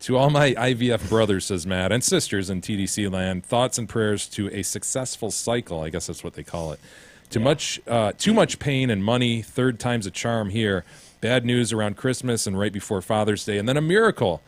To all my IVF brothers, says Matt, and sisters in TDC land, thoughts and prayers to a successful cycle. I guess that's what they call it. Too much pain and money. Third time's a charm here. Bad news around Christmas and right before Father's Day, and then a miracle.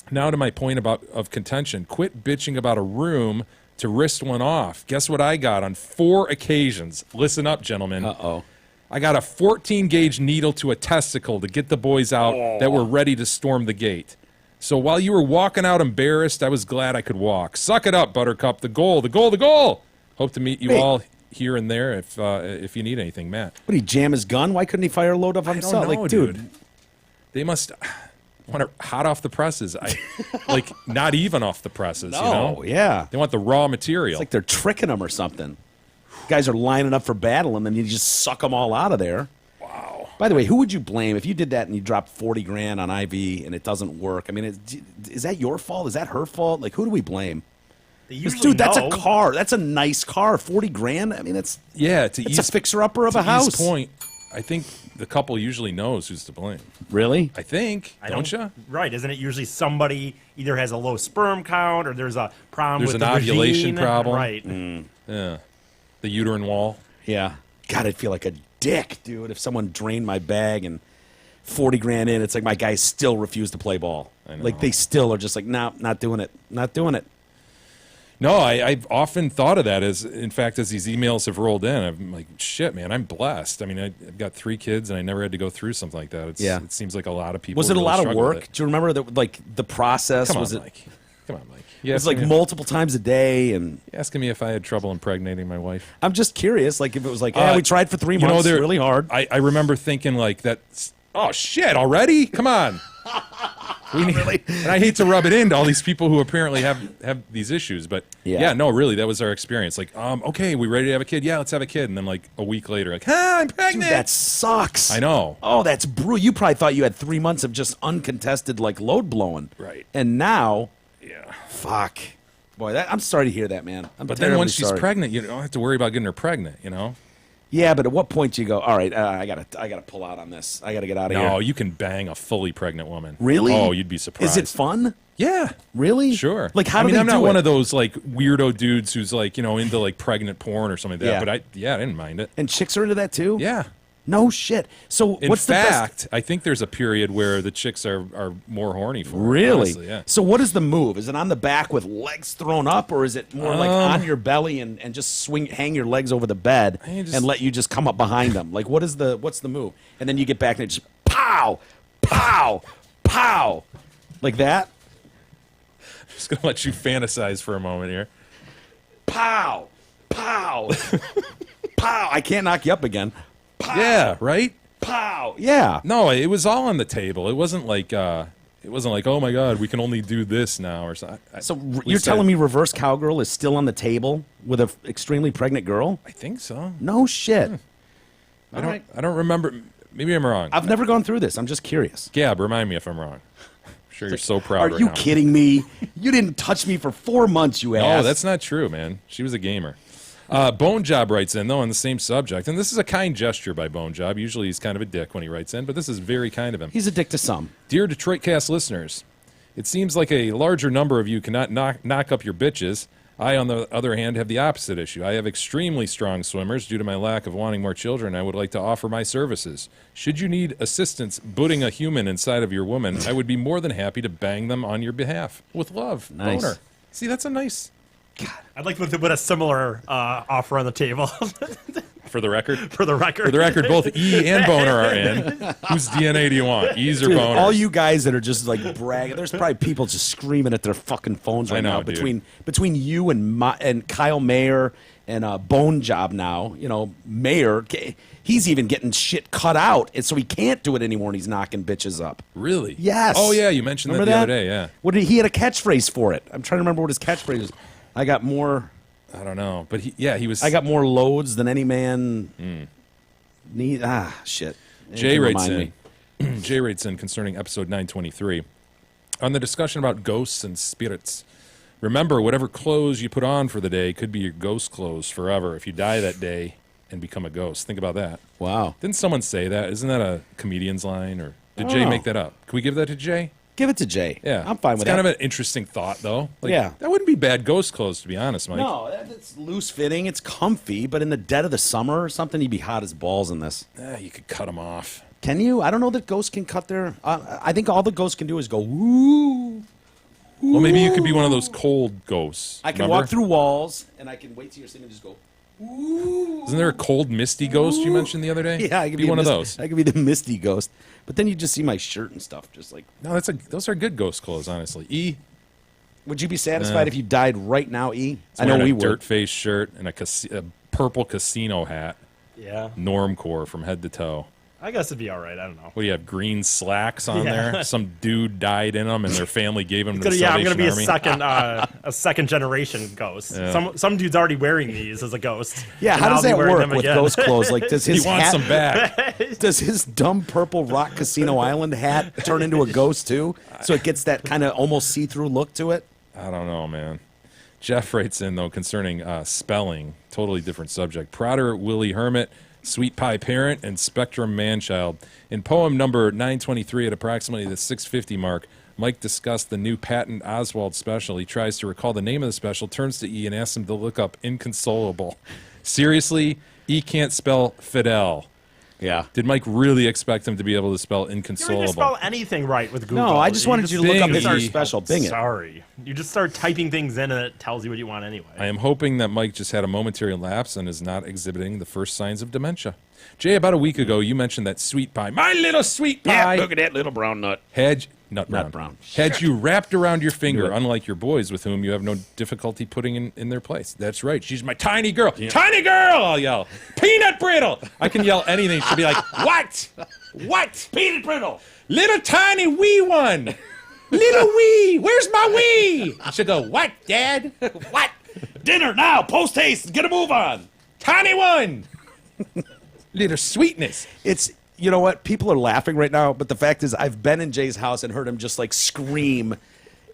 Now to my point of contention. Quit bitching about a room to wrist one off. Guess what I got on 4 occasions? Listen up, gentlemen. Uh-oh. I got a 14-gauge needle to a testicle to get the boys out that were ready to storm the gate. So while you were walking out embarrassed, I was glad I could walk. Suck it up, Buttercup. The goal, the goal, the goal. Hope to meet you all here and there if you need anything, Matt. What, did he jam his gun? Why couldn't he fire a load up on himself? I don't know, like, dude. They must want it hot off the presses. Like, not even off the presses, you know? Yeah. They want the raw material. It's like they're tricking them or something. Guys are lining up for battle, and then you just suck them all out of there. Wow. By the way, who would you blame if you did that and you dropped $40,000 on IV and it doesn't work? I mean, is that your fault? Is that her fault? Like, who do we blame? Dude, that's a car. That's a nice car. $40,000. I mean, that's a fixer-upper of a house. Point. I think the couple usually knows who's to blame. Really? I think. Don't you? Right. Isn't it usually somebody either has a low sperm count or there's a problem There's with an the ovulation regime? problem. Right. Yeah. The uterine wall. Yeah. God, I'd feel like a dick, dude, if someone drained my bag and $40,000 in. It's like my guys still refuse to play ball. I know. Like, they still are just like, no, not doing it. Not doing it. No, I've often thought of that as, in fact, as these emails have rolled in, I'm like, shit, man, I'm blessed. I mean, I've got 3 kids, and I never had to go through something like that. It seems like a lot of people. Was it really a lot of struggle with work? it. Do you remember that? Like the process? Come on, was it? Mike. Come on, Mike. It was like multiple times a day, and You asking me if I had trouble impregnating my wife? I'm just curious. Like if it was like, we tried for 3 months, really hard. I remember thinking like that. Oh shit! Already? Come on. Really? And I hate to rub it into all these people who apparently have these issues, but no, really, that was our experience. Like, okay, we ready to have a kid? Yeah, let's have a kid. And then like a week later, like, I'm pregnant. Dude, that sucks. I know. Oh, that's brutal. You probably thought you had 3 months of just uncontested like load blowing, right? And now, yeah, fuck, boy, I'm sorry to hear that, man. But then once she's pregnant, you don't have to worry about getting her pregnant, you know. Yeah, but at what point do you go, all right, I gotta pull out on this. I gotta get out of here. No, you can bang a fully pregnant woman. Really? Oh, you'd be surprised. Is it fun? Yeah. Really? Sure. Like, how I do mean, they I'm not do one it? of those like weirdo dudes who's like, you know, into like pregnant porn or something like that. Yeah. But I didn't mind it. And chicks are into that too? Yeah. No shit. So In what's fact, the best? I think there's a period where the chicks are more horny for it, Really? honestly, yeah. So what is the move? Is it on the back with legs thrown up, or is it more like on your belly and just hang your legs over the bed and let you just come up behind them? Like what's the move? And then you get back and it just pow, pow, pow, like that. I'm just gonna let you fantasize for a moment here. Pow, pow, pow. I can't knock you up again. Pow, Yeah, right? pow. Yeah. No, it was all on the table. It wasn't like oh my god, we can only do this now or something. So you're telling me reverse cowgirl is still on the table with an extremely pregnant girl? I think so. No shit. I don't remember. Maybe I'm wrong. I've never gone through this. I'm just curious. Gab, remind me if I'm wrong. I'm sure you're so proud. Are right you now. kidding me? You didn't touch me for 4 months, you ass. No, that's not true, man. She was a gamer. Bone Job writes in, though, on the same subject. And this is a kind gesture by Bone Job. Usually he's kind of a dick when he writes in, but this is very kind of him. He's a dick to some. Dear Detroit Cast listeners, it seems like a larger number of you cannot knock up your bitches. I, on the other hand, have the opposite issue. I have extremely strong swimmers due to my lack of wanting more children. I would like to offer my services. Should you need assistance booting a human inside of your woman, I would be more than happy to bang them on your behalf. With love. Nice. Boner. See, that's a nice... I'd like to put a similar offer on the table. For the record? For the record. For the record, both E and Boner are in. Whose DNA do you want? E's or Dude, Boners? all you guys that are just like bragging, there's probably people just screaming at their fucking phones right I know, now dude. between you and Kyle Mayer and Bone Job now. You know, Mayer, he's even getting shit cut out, and so he can't do it anymore, and he's knocking bitches up. Really? Yes. Oh, yeah, you mentioned Remember that the other day, yeah. What did he had a catchphrase for it? I'm trying to remember what his catchphrase was. I got more. I don't know, but he was. I got more loads than any man need. Shit. Jay Anything writes remind in. me. Jay writes in concerning episode 923 on the discussion about ghosts and spirits. Remember, whatever clothes you put on for the day could be your ghost clothes forever if you die that day and become a ghost. Think about that. Wow. Didn't someone say that? Isn't that a comedian's line, or did I Jay don't know. make that up? Can we give that to Jay? Give it to Jay. Yeah, I'm fine with it's that. kind of an interesting thought, though. Like, Yeah. that wouldn't be bad ghost clothes, to be honest, Mike. No, it's loose fitting. It's comfy, but in the dead of the summer or something, you'd be hot as balls in this. You could cut them off. Can you? I don't know that ghosts can cut their. I think all the ghosts can do is go woo. Well, maybe you could be one of those cold ghosts. I can remember? walk through walls, and I can wait till you're singing and just go. Ooh. Isn't there a cold, misty ghost you mentioned the other day? Yeah, I could be one of those. I could be the misty ghost, but then you just see my shirt and stuff, just like. No, those are good ghost clothes, honestly. E. Would you be satisfied if you died right now, E? It's I know wearing we a would. dirt face shirt and a purple casino hat. Yeah. Normcore from head to toe. I guess it'd be all right. I don't know. What do you have? Green slacks on Yeah. there. Some dude died in them, and their family gave them to the I'm gonna Salvation be Army. a second generation ghost. Yeah. Some dude's already wearing these as a ghost. Yeah, and how I'll does be that wearing work them with again. ghost clothes? Like, does his He wants hat, them back. Does his dumb purple rock casino island hat turn into a ghost too? So it gets that kind of almost see-through look to it. I don't know, man. Jeff writes in, though, concerning spelling. Totally different subject. Prouder Willie Hermit, Sweet Pie Parent, and Spectrum Manchild. In poem number 923 at approximately the 650 mark, Mike discussed the new Patton Oswalt special. He tries to recall the name of the special, turns to E, and asks him to look up Inconsolable. Seriously, E can't spell Fidel. Yeah. Did Mike really expect him to be able to spell You don't inconsolable? even spell anything right with Google. No, I just wanted you to look up Bing. Mr. Special. Bing it. Sorry. You just start typing things in and it tells you what you want anyway. I am hoping that Mike just had a momentary lapse and is not exhibiting the first signs of dementia. Jay, about a week ago, you mentioned that sweet pie. My little sweet pie. Yeah, look at that little brown nut. Nut brown. Had you wrapped around your finger, unlike your boys with whom you have no difficulty putting in their place. That's right. She's my tiny girl. Yeah. Tiny girl, I'll yell. Peanut brittle. I can yell anything. She'll be like, what? What? Peanut brittle. Little tiny wee one. Little wee. Where's my wee? She'll go, what, Dad? What? Dinner now. Post haste. Get a move on. Tiny one. Little sweetness. It's, you know what? People are laughing right now, but the fact is I've been in Jay's house and heard him just like scream,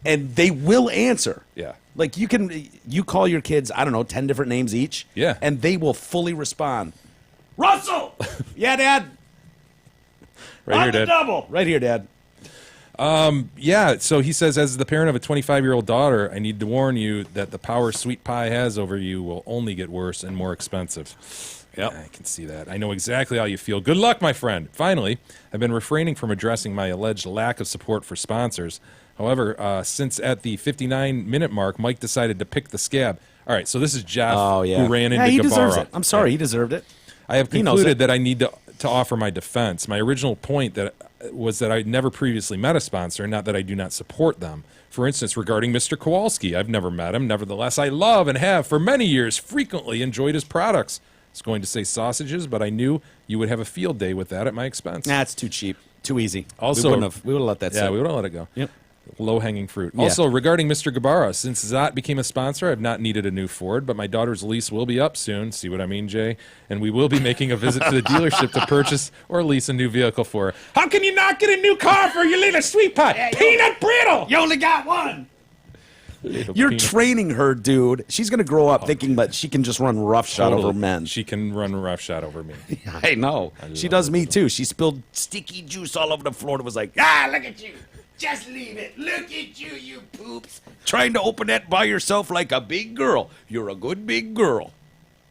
and they will answer. Yeah. Like you call your kids, I don't know, 10 different names each. Yeah. And they will fully respond. Russell. Yeah, Dad. Right here, Dad. Double. Right here, Dad. Yeah, so he says, as the parent of a 25-year-old daughter, I need to warn you that the power sweet pie has over you will only get worse and more expensive. Yep. I can see that. I know exactly how you feel. Good luck, my friend. Finally, I've been refraining from addressing my alleged lack of support for sponsors. However, since at the 59-minute mark, Mike decided to pick the scab. All right, so this is Jeff who ran into he Gabara. deserves it. I'm sorry, he deserved it. I have concluded that I need to offer my defense. My original point was that I'd never previously met a sponsor, not that I do not support them. For instance, regarding Mr. Kowalski, I've never met him. Nevertheless, I love and have for many years frequently enjoyed his products. I was going to say sausages, but I knew you would have a field day with that at my expense. Nah, it's too cheap. Too easy. Also, we would have let that sit. Yeah, we would have let it go. Yep. Low-hanging fruit. Yeah. Also, regarding Mr. Gabara, since Zot became a sponsor, I've not needed a new Ford, but my daughter's lease will be up soon. See what I mean, Jay? And we will be making a visit to the dealership to purchase or lease a new vehicle for her. How can you not get a new car for your little sweet pie? Yeah, Peanut brittle! You only got one. You're training her, dude. She's going to grow up thinking that she can just run roughshod over men. She can run roughshod over me. I know. She does me, too. She spilled sticky juice all over the floor and was like, ah, look at you. Just leave it. Look at you, you poops. Trying to open that by yourself like a big girl. You're a good big girl.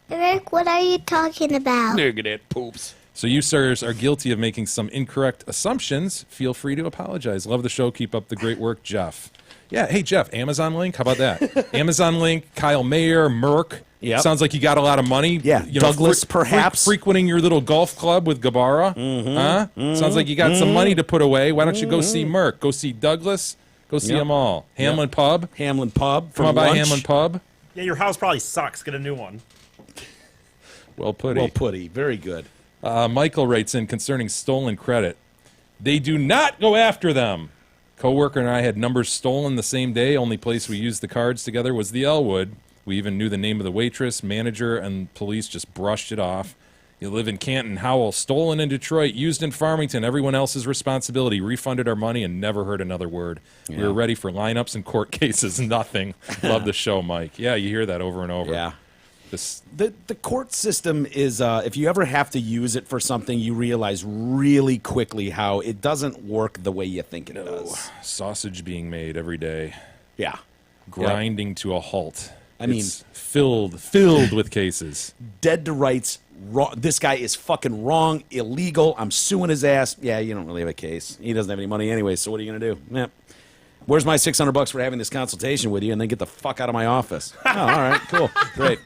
Rick, what are you talking about? Look at that, poops. So you, sirs, are guilty of making some incorrect assumptions. Feel free to apologize. Love the show. Keep up the great work, Jeff. Yeah, hey, Jeff, Amazon link? How about that? Amazon link, Kyle Mayer, Merck. Yep. Sounds like you got a lot of money. Yeah, Douglas, perhaps. Frequenting your little golf club with Gabara. Huh? Sounds like you got some money to put away. Why don't you go see Merck? Go see Douglas. Go see them all. Hamlin Pub. Hamlin Pub. Come on by Hamlin Pub. Yeah, your house probably sucks. Get a new one. Well putty. Well putty. Very good. Michael writes in concerning stolen credit. They do not go after them. Coworker and I had numbers stolen the same day. Only place we used the cards together was the Elwood. We even knew the name of the waitress, manager, and police just brushed it off. You live in Canton, Howell, stolen in Detroit, used in Farmington, everyone else's responsibility, refunded our money, and never heard another word. Yeah. We were ready for lineups and court cases, nothing. Love the show, Mike. Yeah, you hear that over and over. Yeah. The court system is, if you ever have to use it for something, you realize really quickly how it doesn't work the way you think it does. Sausage being made every day. Yeah. Grinding to a halt. I mean, it's filled with cases. Dead to rights. Wrong. This guy is fucking wrong, illegal. I'm suing his ass. Yeah, you don't really have a case. He doesn't have any money anyway, so what are you going to do? Yep. Where's my $600 for having this consultation with you, and then get the fuck out of my office? Oh, all right, cool, great.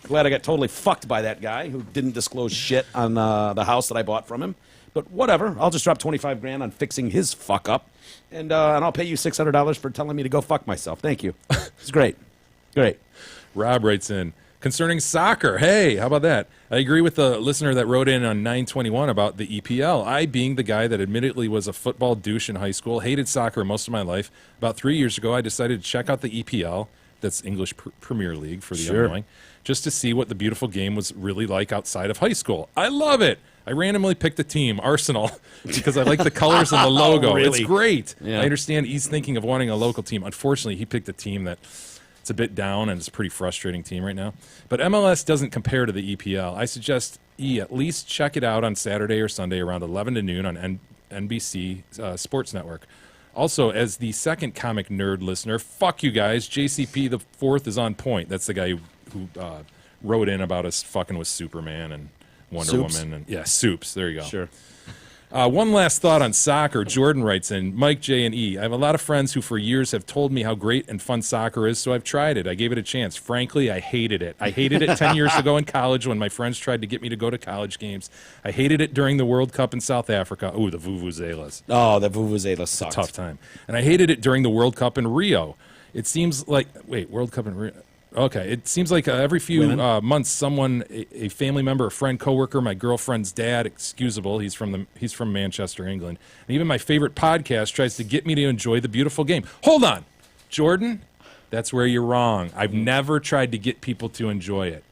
Glad I got totally fucked by that guy who didn't disclose shit on the house that I bought from him. But whatever, I'll just drop $25,000 on fixing his fuck up, and I'll pay you $600 for telling me to go fuck myself. Thank you. It's great. Great. Rob writes in, concerning soccer. Hey, how about that? I agree with the listener that wrote in on 921 about the EPL. I, being the guy that admittedly was a football douche in high school, hated soccer most of my life. About 3 years ago, I decided to check out the EPL, that's English Premier League for the unknowing, just to see what the beautiful game was really like outside of high school. I love it. I randomly picked a team, Arsenal, because I like the colors and the logo. Really? It's great. Yeah. I understand he's thinking of wanting a local team. Unfortunately, he picked a team that it's a bit down, and it's a pretty frustrating team right now. But MLS doesn't compare to the EPL. I suggest at least check it out on Saturday or Sunday around 11 to noon on NBC Sports Network. Also, as the second comic nerd listener, fuck you guys. JCP the fourth is on point. That's the guy who wrote in about us fucking with Superman and Wonder Soups? Woman. And, yeah, soups. There you go. Sure. One last thought on soccer. Jordan writes in, Mike, J, and E. I have a lot of friends who for years have told me how great and fun soccer is, so I've tried it. I gave it a chance. Frankly, I hated it. I hated it 10 years ago in college when my friends tried to get me to go to college games. I hated it during the World Cup in South Africa. Ooh, the Vuvuzelas. Oh, the Vuvuzelas sucked. Tough time. And I hated it during the World Cup in Rio. It seems like, World Cup in Rio. Okay, it seems like every few months, someone, a family member, a friend, coworker, my girlfriend's dad, excusable, he's from Manchester, England, and even my favorite podcast tries to get me to enjoy the beautiful game. Hold on, Jordan, that's where you're wrong. I've never tried to get people to enjoy it.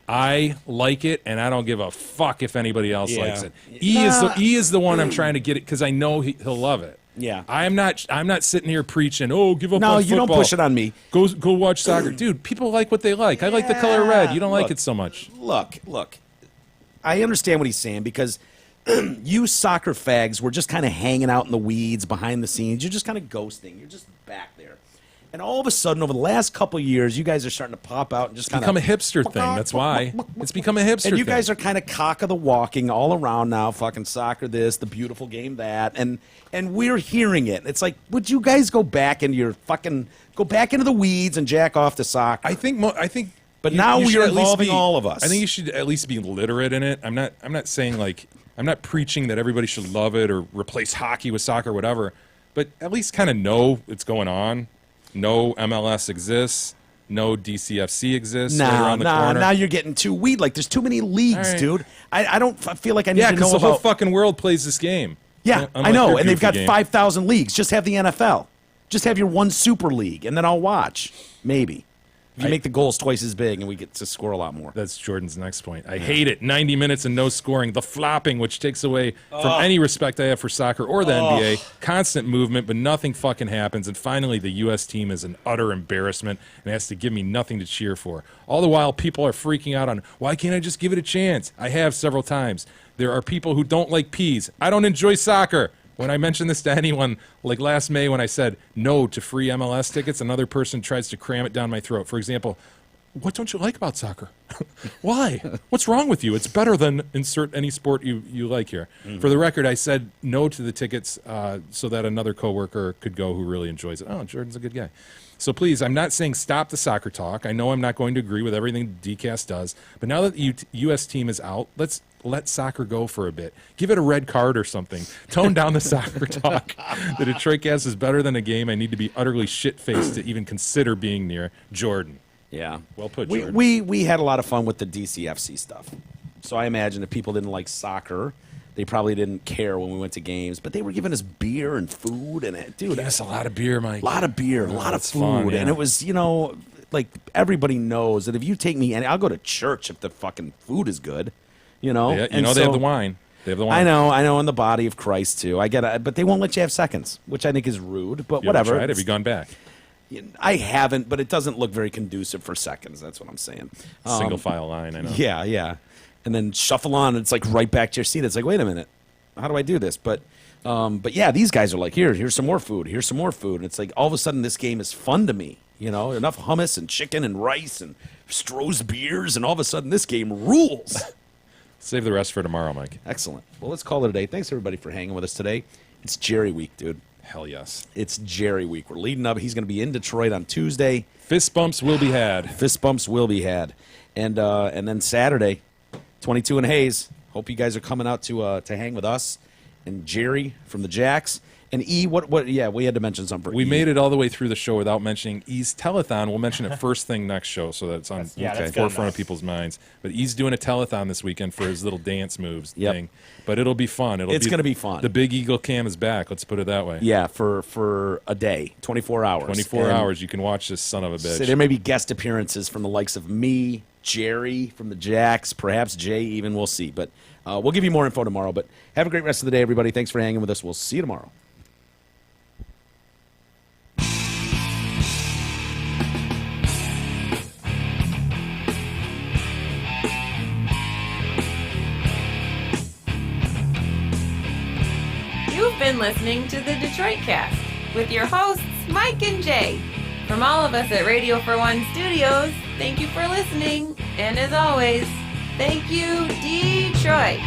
I like it, and I don't give a fuck if anybody else likes it. E is the one I'm trying to get it because I know he'll love it. Yeah, I'm not sitting here preaching. Oh, give up no, on football. No, you don't push it on me. Go watch soccer, dude. People like what they like. I like the color red. You don't like it so much. Look. I understand what he's saying because you soccer fags were just kind of hanging out in the weeds behind the scenes. You're just kind of ghosting. You're just back there. And all of a sudden, over the last couple of years, you guys are starting to pop out and just kind of become a hipster thing. That's why it's become a hipster thing. And you guys are kind of cock of the walking all around now. Fucking soccer, this, the beautiful game, that, and we're hearing it. It's like, would you guys go back into the weeds and jack off to soccer? I think. But now we're involving all of us. I think you should at least be literate in it. I'm not saying like I'm not preaching that everybody should love it or replace hockey with soccer, or whatever. But at least kind of know it's going on. No MLS exists. No DCFC exists. Around the corner. Now you're getting too weed. Like there's too many leagues, dude. I don't feel like I need to know because the whole fucking world plays this game. Yeah, I know, and they've got 5,000 leagues. Just have the NFL. Just have your one super league, and then I'll watch. Maybe. If you make the goals twice as big and we get to score a lot more. That's Jordan's next point. I hate it. 90 minutes and no scoring. The flopping, which takes away from any respect I have for soccer or the NBA. Constant movement, but nothing fucking happens. And finally, the U.S. team is an utter embarrassment and has to give me nothing to cheer for. All the while, people are freaking out on, why can't I just give it a chance? I have several times. There are people who don't like peas. I don't enjoy soccer. When I mentioned this to anyone, like last May when I said no to free MLS tickets, another person tries to cram it down my throat. For example, what don't you like about soccer? Why? What's wrong with you? It's better than insert any sport you like here. For the record, I said no to the tickets so that another coworker could go who really enjoys it. Oh, Jordan's a good guy. So please, I'm not saying stop the soccer talk. I know I'm not going to agree with everything DCAST does, but now that the U.S. team is out, let's let soccer go for a bit. Give it a red card or something. Tone down the soccer talk. The Detroit Cast is better than a game. I need to be utterly shit-faced to even consider being near Jordan. Yeah. Well put, Jordan. We had a lot of fun with the DCFC stuff. So I imagine if people didn't like soccer, they probably didn't care when we went to games, but they were giving us beer and food, and dude, that's a lot of beer, Mike. A lot of beer, a lot of food, fun, and it was, like everybody knows that if you take me, and I'll go to church if the fucking food is good, Yeah, they have the wine. They have the wine. I know, in the body of Christ too. I get it, but they won't let you have seconds, which I think is rude. But whatever. Have you gone back? I haven't, but it doesn't look very conducive for seconds. That's what I'm saying. Single file line, I know. Yeah. And then shuffle on, and it's like right back to your seat. It's like, wait a minute, how do I do this? But yeah, these guys are like, here's some more food. Here's some more food. And it's like all of a sudden this game is fun to me. Enough hummus and chicken and rice and Stroh's beers, and all of a sudden this game rules. Save the rest for tomorrow, Mike. Excellent. Well, let's call it a day. Thanks, everybody, for hanging with us today. It's Jerry week, dude. Hell yes. It's Jerry week. We're leading up. He's going to be in Detroit on Tuesday. Fist bumps will be had. Fist bumps will be had. And then Saturday, 22 and Hayes. Hope you guys are coming out to hang with us and Jerry from the Jacks. And E, what? Yeah, we had to mention something. We made it all the way through the show without mentioning E's telethon. We'll mention it first thing next show, so that's on the forefront of people's minds. But E's doing a telethon this weekend for his little dance moves thing. But it'll be fun. It's going to be fun. The Big Eagle Cam is back. Let's put it that way. Yeah, for a day, 24 hours. 24 hours. You can watch this son of a bitch. So there may be guest appearances from the likes of me, Jerry from the Jacks, perhaps Jay even. We'll see. But we'll give you more info tomorrow. But have a great rest of the day, everybody. Thanks for hanging with us. We'll see you tomorrow. You've been listening to the Detroit Cast with your hosts, Mike and Jay. From all of us at Radio for One Studios, thank you for listening. And as always, Thank you, Detroit.